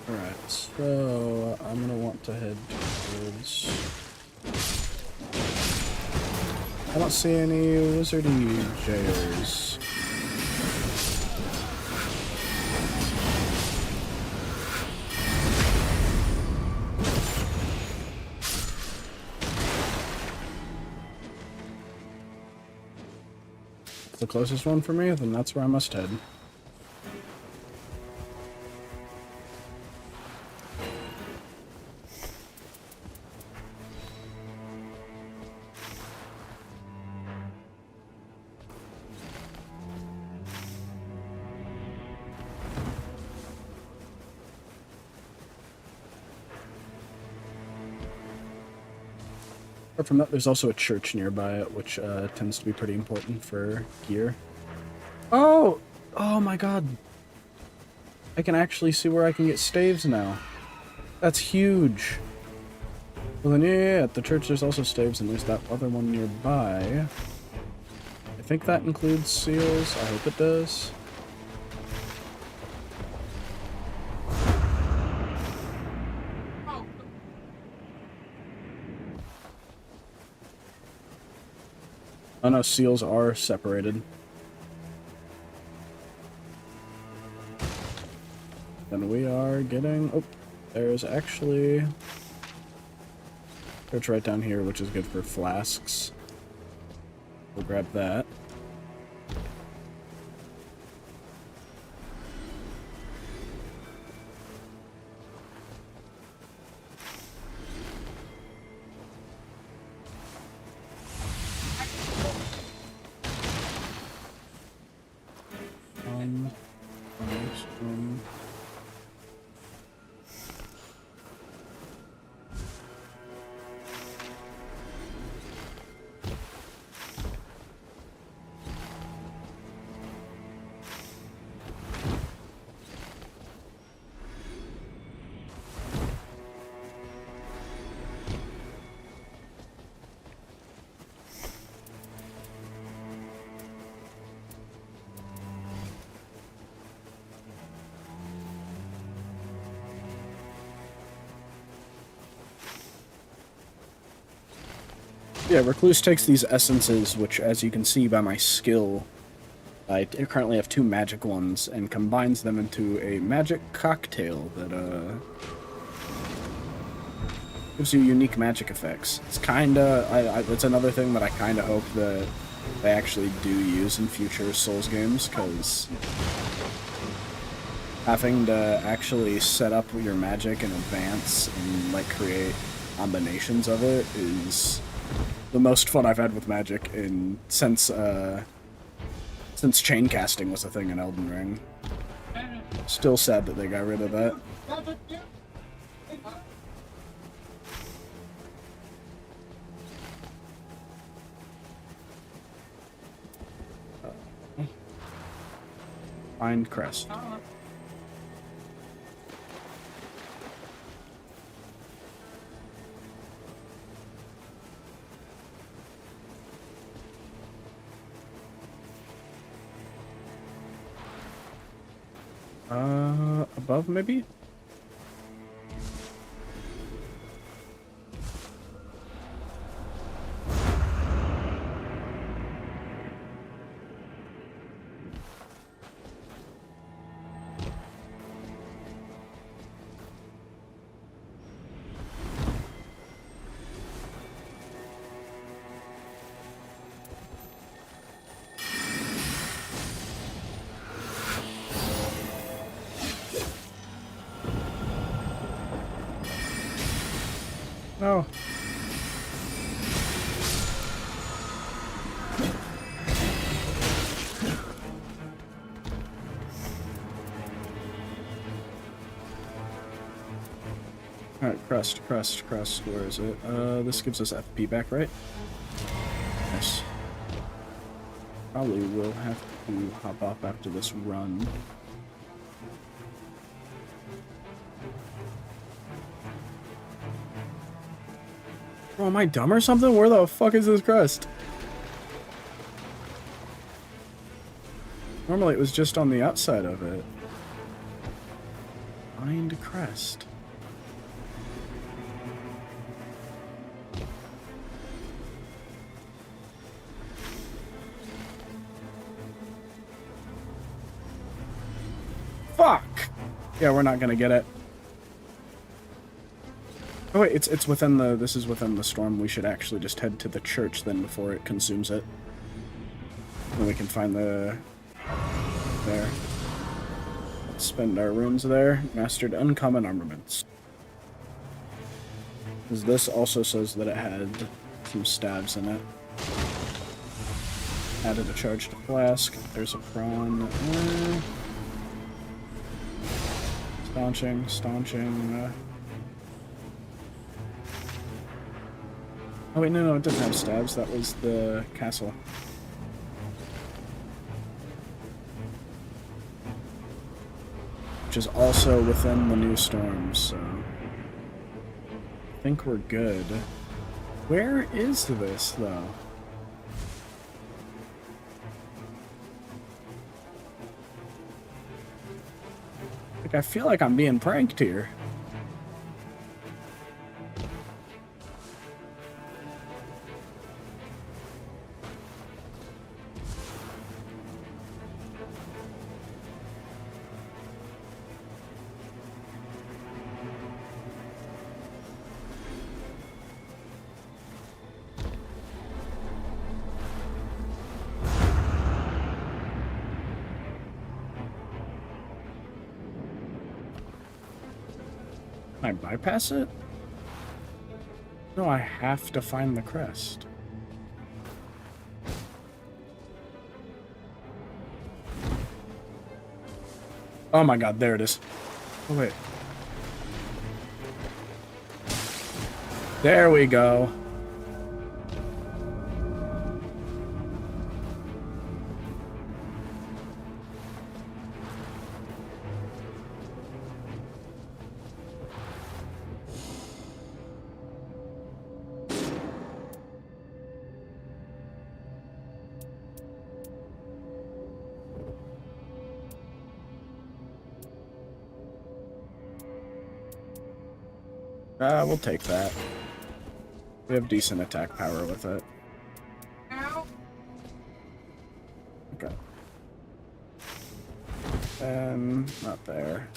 Speaker 1: Alright, so I'm gonna want to head towards... I don't see any wizardy jailers. It's the closest one for me, then that's where I must head. Apart from that, there's also a church nearby, which tends to be pretty important for gear. Oh! Oh my god. I can actually see where I can get staves now. That's huge. Well then, yeah, at the church there's also staves, and there's that other one nearby. I think that includes seals. I hope it does. Oh no, seals are separated. Then we are getting... Oh, there's actually... Church right down here, which is good for flasks. We'll grab that. Yeah, Recluse takes these essences, which, as you can see by my skill, I currently have 2 magic ones, and combines them into a magic cocktail that, gives you unique magic effects. It's kinda... it's another thing that I kinda hope that they actually do use in future Souls games, because having to actually set up your magic in advance and, like, create combinations of it is... the most fun I've had with magic since chain casting was a thing in Elden Ring. Still sad that they got rid of that. Find crest. Above, maybe? No. Alright, crest. Where is it? This gives us FP back, right? Nice. Probably will have to hop off after this run. Oh, am I dumb or something? Where the fuck is this crest? Normally it was just on the outside of it. Find crest. Fuck! Yeah, we're not gonna get it. Oh wait, it's within the... this is within the storm. We should actually just head to the church then before it consumes it. And we can find the... there. Let's spend our runes there. Mastered uncommon armaments. Because this also says that it had some staves in it. Added a charged flask. There's a prawn. Staunching. Oh wait, no, it didn't have stabs. That was the castle. Which is also within the new storms, so I think we're good. Where is this, though? Like, I feel like I'm being pranked here. Can I bypass it? No, I have to find the crest. Oh my god, there it is. Oh wait. There we go. We'll take that. We have decent attack power with it. Okay. Not there.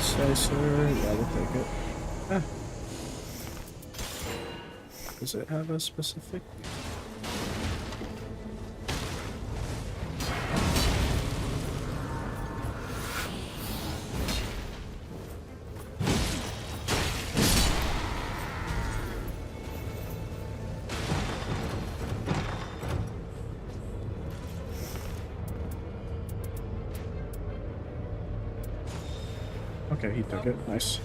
Speaker 1: Slicer, yeah, we'll take it. Ah. Does it have a specific? Okay, he took it. Nice.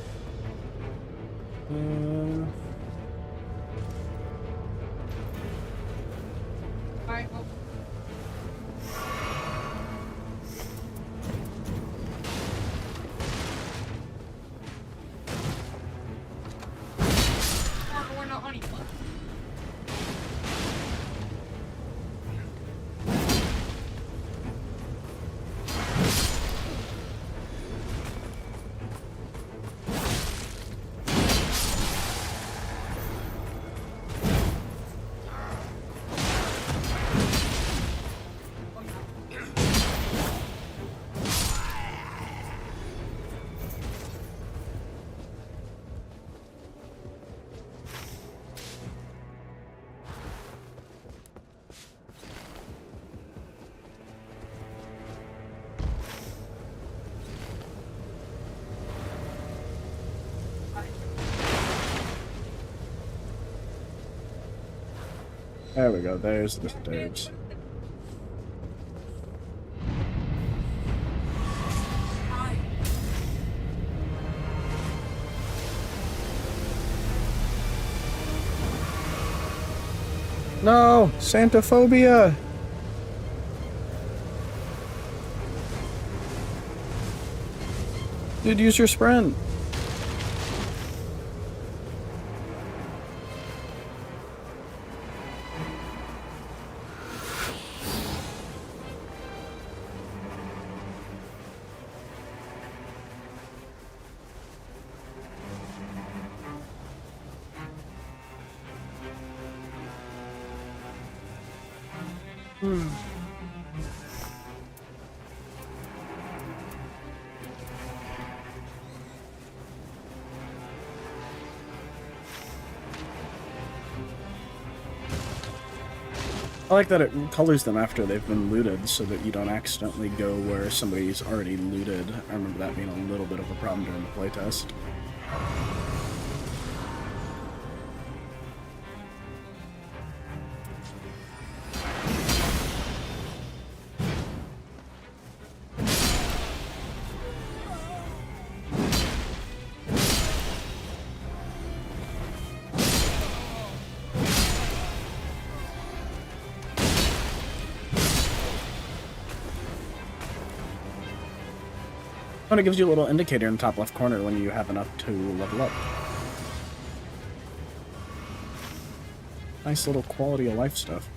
Speaker 1: There we go, there's the stairs. No! Santophobia! Dude, use your sprint. I like that it colors them after they've been looted so that you don't accidentally go where somebody's already looted. I remember that being a little bit of a problem during the playtest. And it gives you a little indicator in the top left corner when you have enough to level up. Nice little quality of life stuff.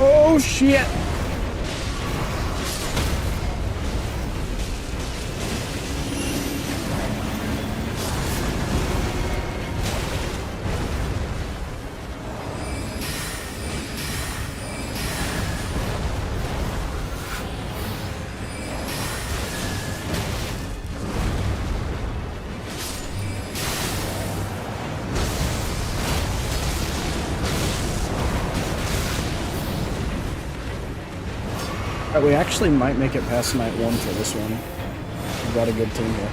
Speaker 1: Oh shit! We actually might make it past night 1 for this one. We've got a good team here.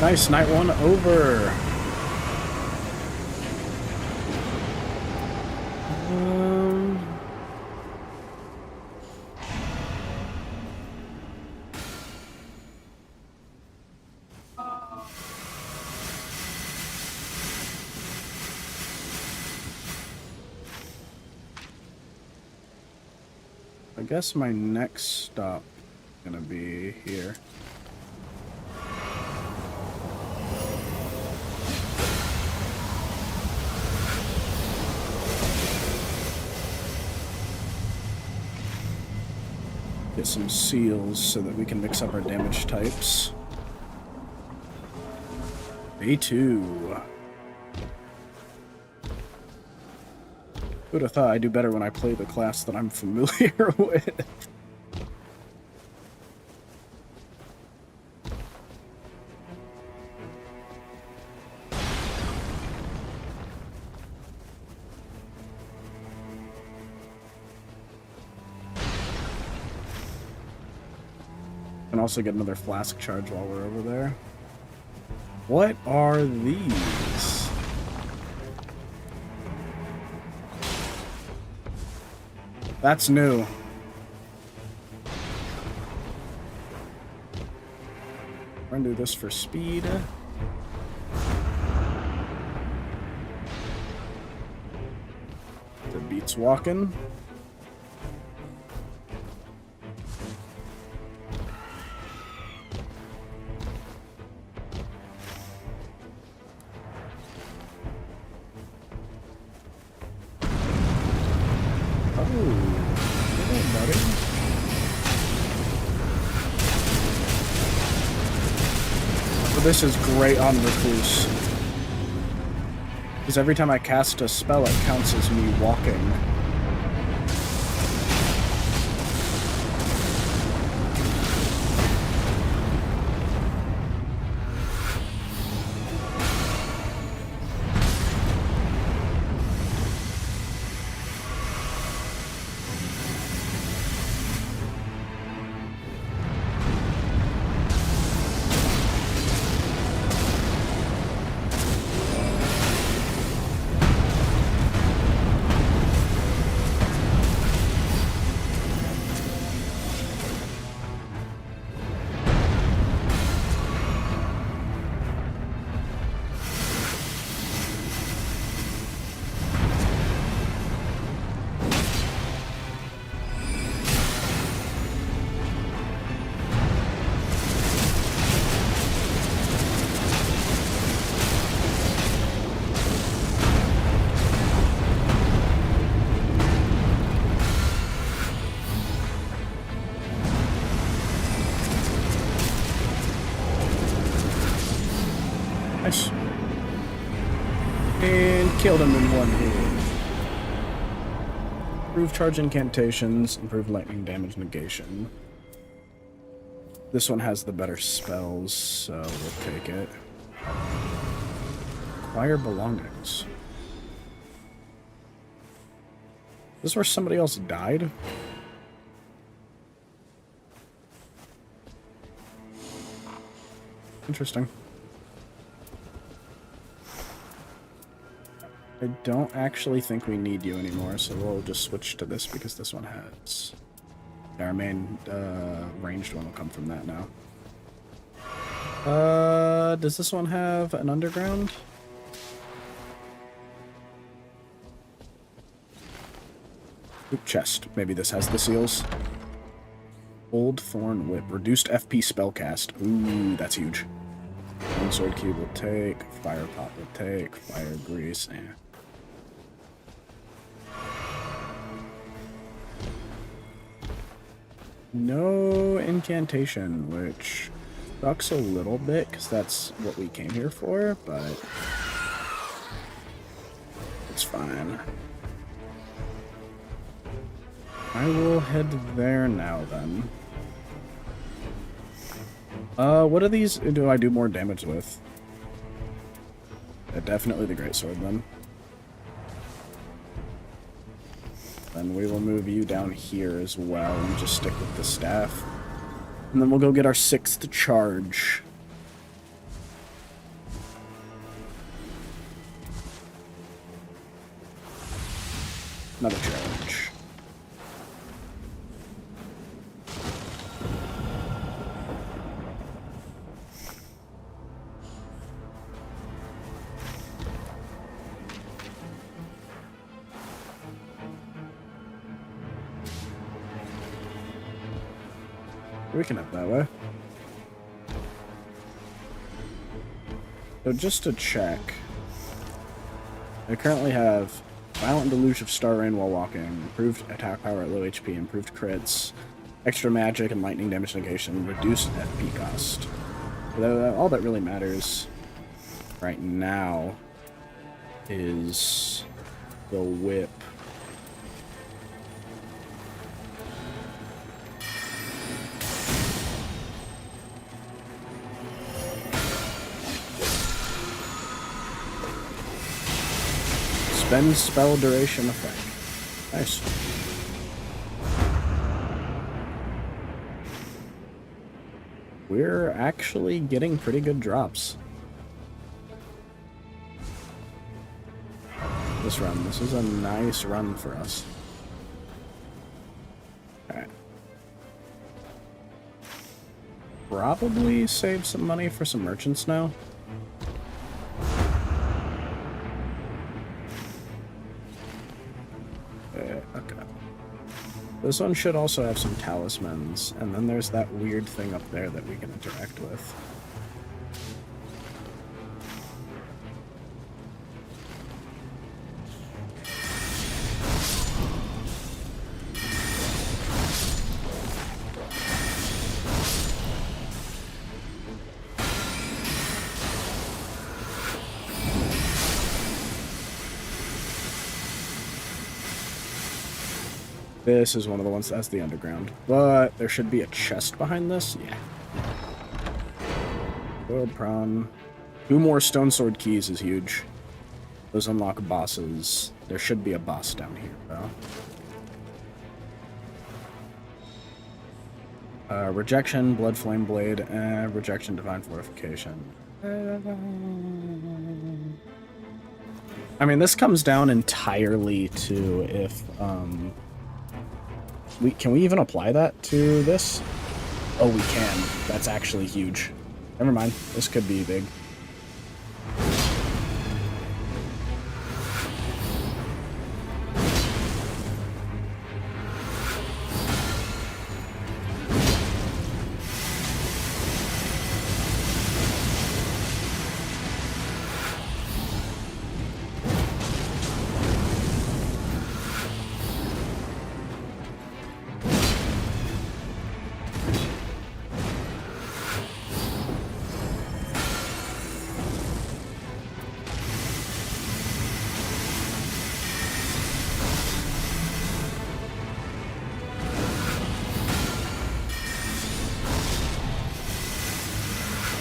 Speaker 1: Nice, night one over. I guess my next stop is gonna be here. Get some seals so that we can mix up our damage types. A2. Who'd have thought I'd do better when I play the class that I'm familiar with? And also get another flask charge while we're over there. What are these? That's new. We're gonna do this for speed. The beats walking. This is great on Recluse. Because every time I cast a spell, it counts as me walking. Nice. And killed him in one hit. Improve charge incantations, improve lightning damage negation. This one has the better spells, so we'll take it. Acquire belongings. Is this where somebody else died? Interesting. I don't actually think we need you anymore, so we'll just switch to this because this one has... Our main ranged one will come from that now. Does this one have an underground? Oop, chest. Maybe this has the seals. Old Thorn Whip. Reduced FP spellcast. Ooh, that's huge. One sword cube will take. Fire pot will take. Fire grease. Eh. No incantation, which sucks a little bit, because that's what we came here for, but it's fine. I will head there now, then. What are these do I do more damage with? Definitely the greatsword, then. Then we will move you down here as well and just stick with the staff. And then we'll go get our 6th charge. Another challenge. We can up that way. So just to check, I currently have Violent Deluge of Star Rain while walking, improved attack power at low HP, improved crits, extra magic and lightning damage negation, reduced FP cost. All that really matters right now is the whip. Spend spell duration effect. Nice. We're actually getting pretty good drops. This run. This is a nice run for us. Alright. Probably save some money for some merchants now. Okay. This one should also have some talismans, and then there's that weird thing up there that we can interact with. This is one of the ones that's the underground. But there should be a chest behind this. Yeah. Boiled prawn. 2 more stone sword keys is huge. Those unlock bosses. There should be a boss down here, though. Rejection, Blood Flame Blade, and Rejection, Divine Fortification. I mean, this comes down entirely to if, can we even apply that to this? Oh, we can. That's actually huge. Never mind. This could be big.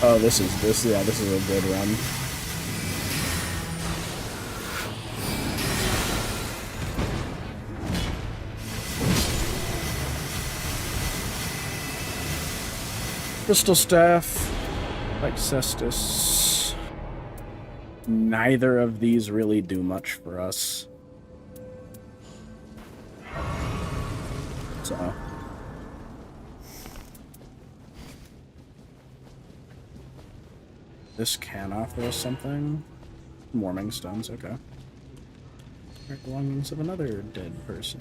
Speaker 1: Oh, this is a good run. Crystal Staff, like Cestus. Neither of these really do much for us. So. This can offer us something. Warming stones, okay. Belongings of another dead person.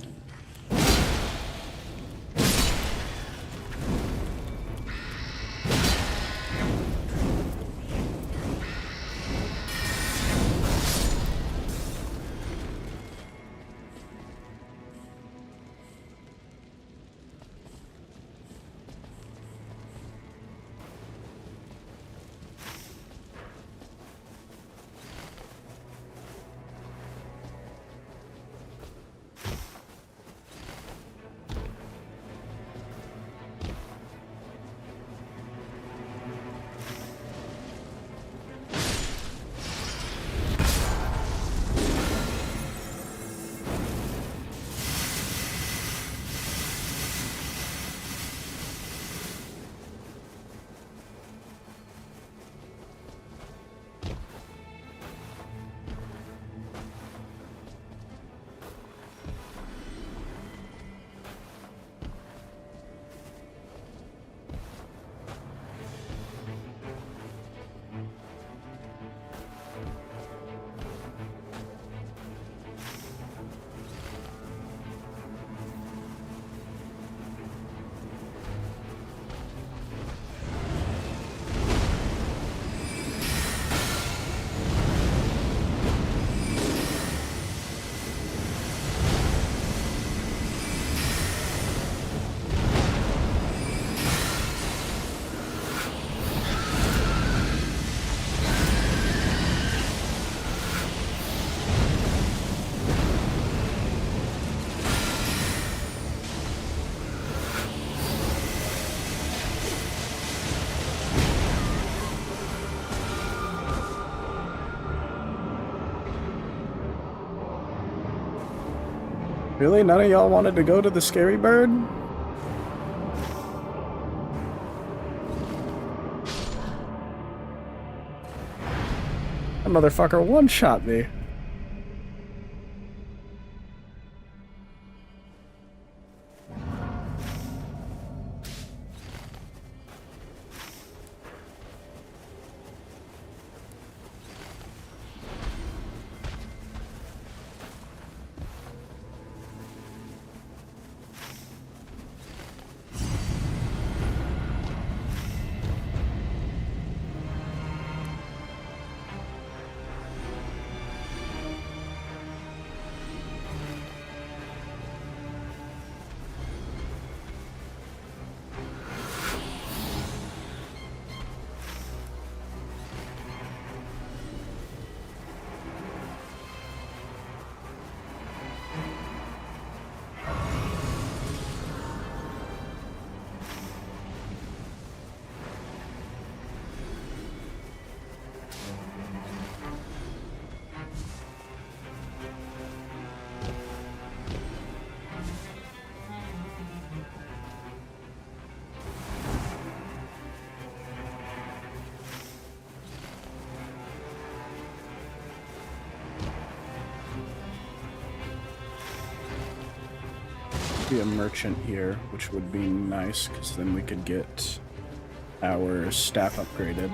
Speaker 1: Really? None of y'all wanted to go to the scary bird? That motherfucker one-shot me. Be a merchant here, which would be nice, because then we could get our staff upgraded.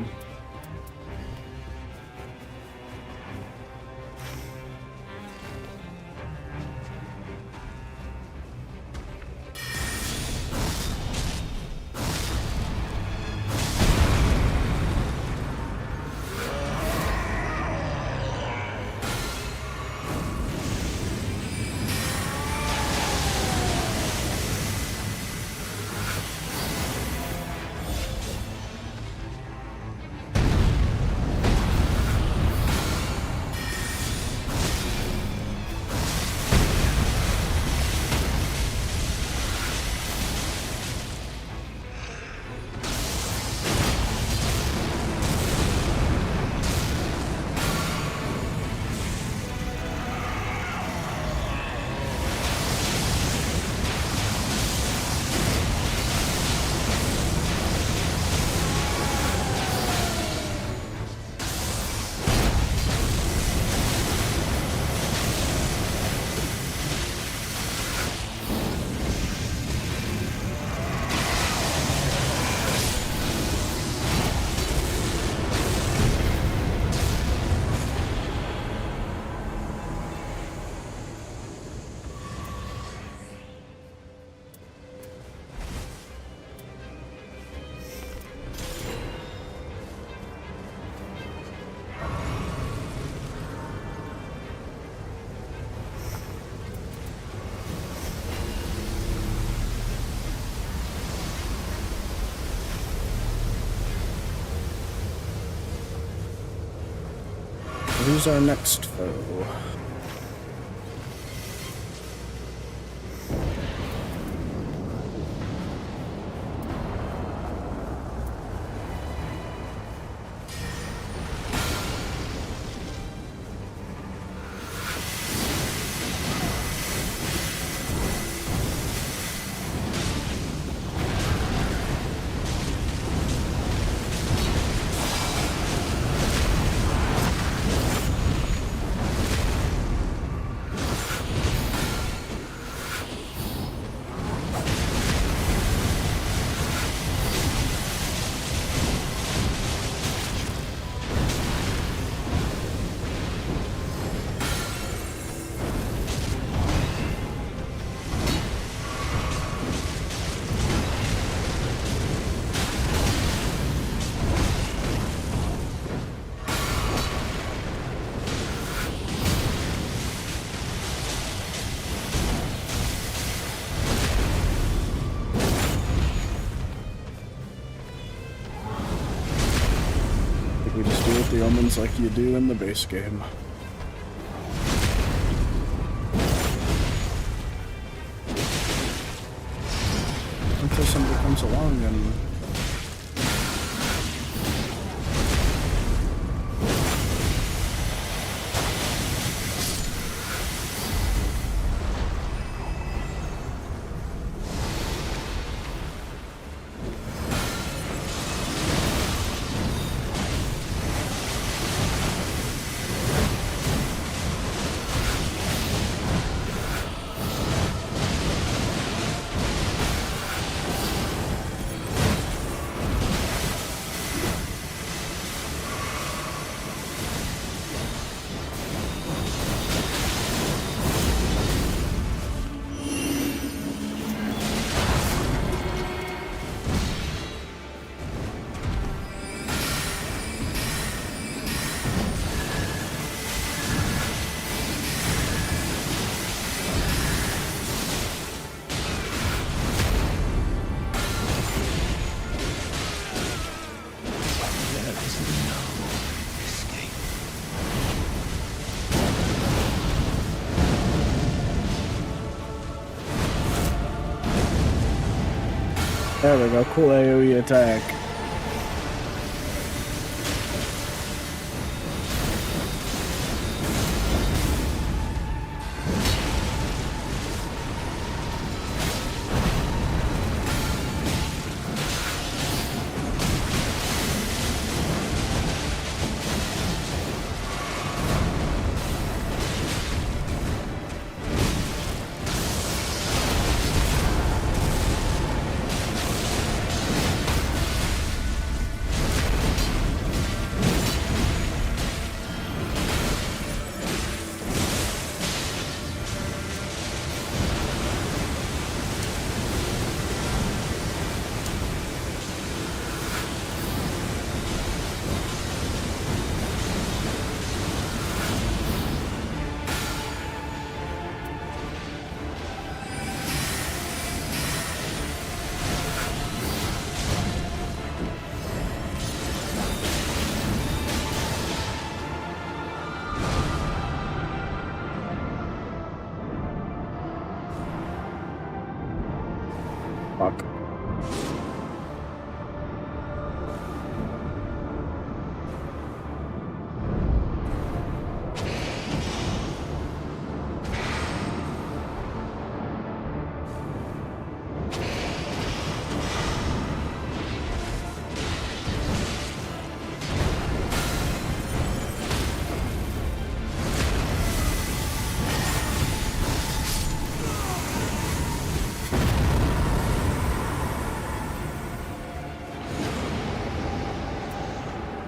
Speaker 1: Who's our next foe? We just deal with the omens like you do in the base game. Until somebody comes along and... There we go. Cool AoE attack. Fuck.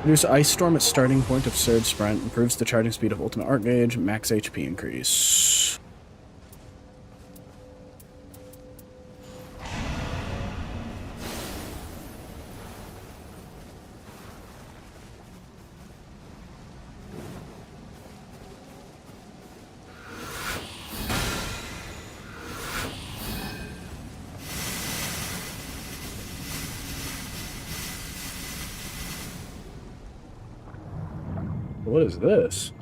Speaker 1: Reduce Ice Storm at starting point of Surge Sprint. Improves the charging speed of Ultimate Art Gauge. Max HP increase. What is this?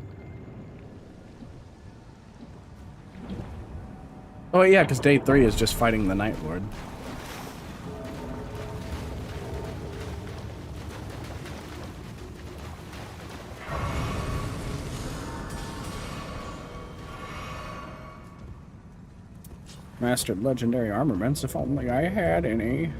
Speaker 1: Oh, yeah, because day 3 is just fighting the Night Lord. Mastered legendary armaments, if only I had any.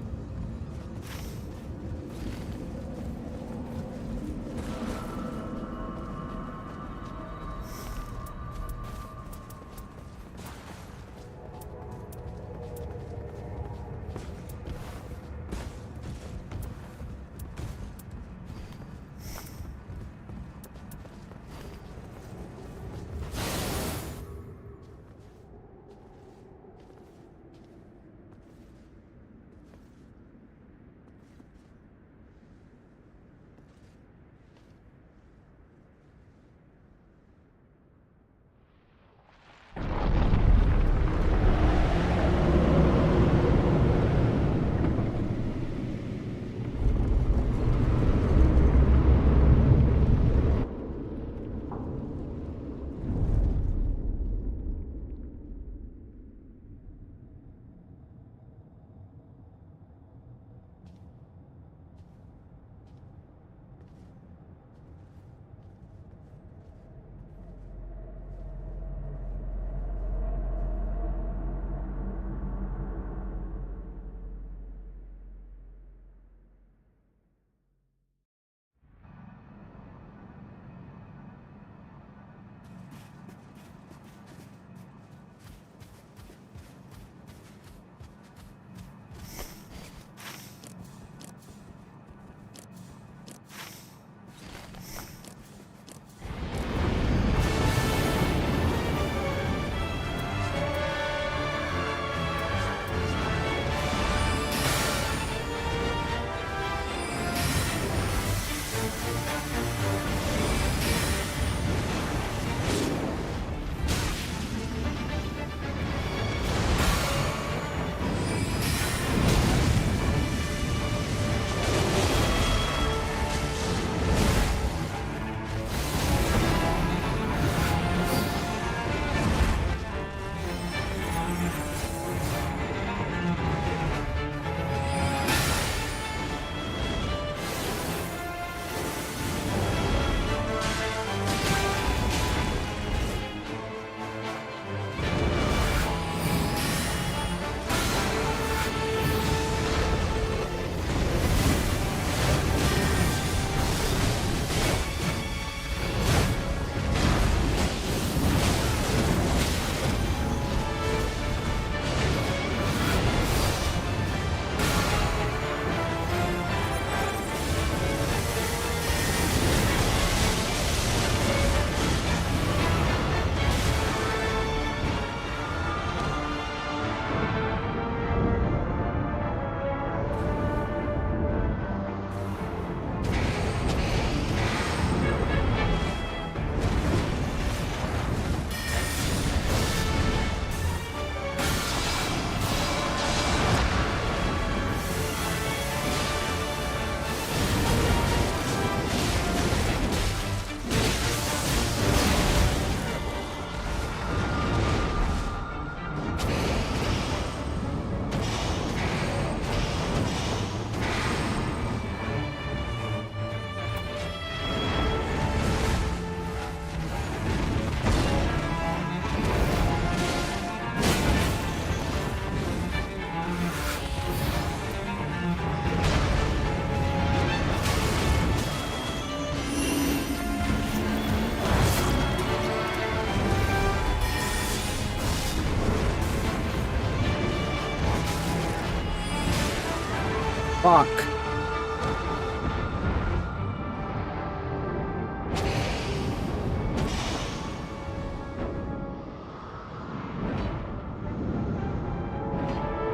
Speaker 1: Fuck.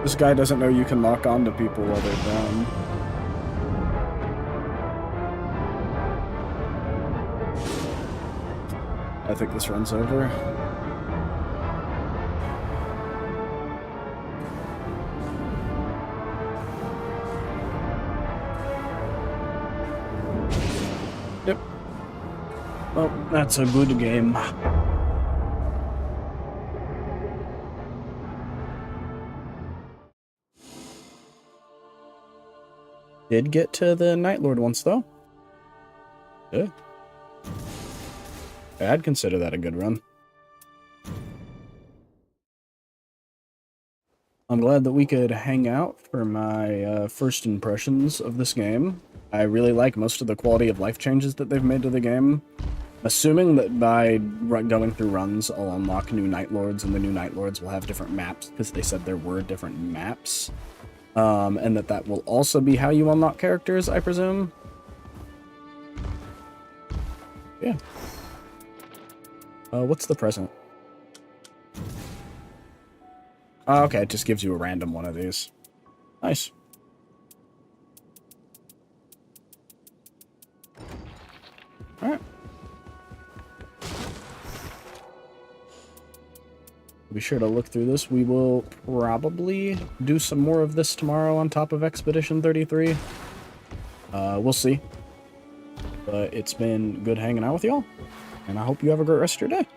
Speaker 1: This guy doesn't know you can lock on to people while they're down. I think this run's over. Yep. Well, that's a good game. Did get to the Night Lord once, though. Good. I'd consider that a good run. I'm glad that we could hang out for my first impressions of this game. I really like most of the quality of life changes that they've made to the game. Assuming that by going through runs, I'll unlock new Night Lords, and the new Night Lords will have different maps, because they said there were different maps. And that will also be how you unlock characters, I presume. Yeah. What's the present? Oh, okay, it just gives you a random one of these. Nice. Alright. Be sure to look through this. We will probably do some more of this tomorrow on top of Expedition 33. We'll see. But it's been good hanging out with y'all, and I hope you have a great rest of your day.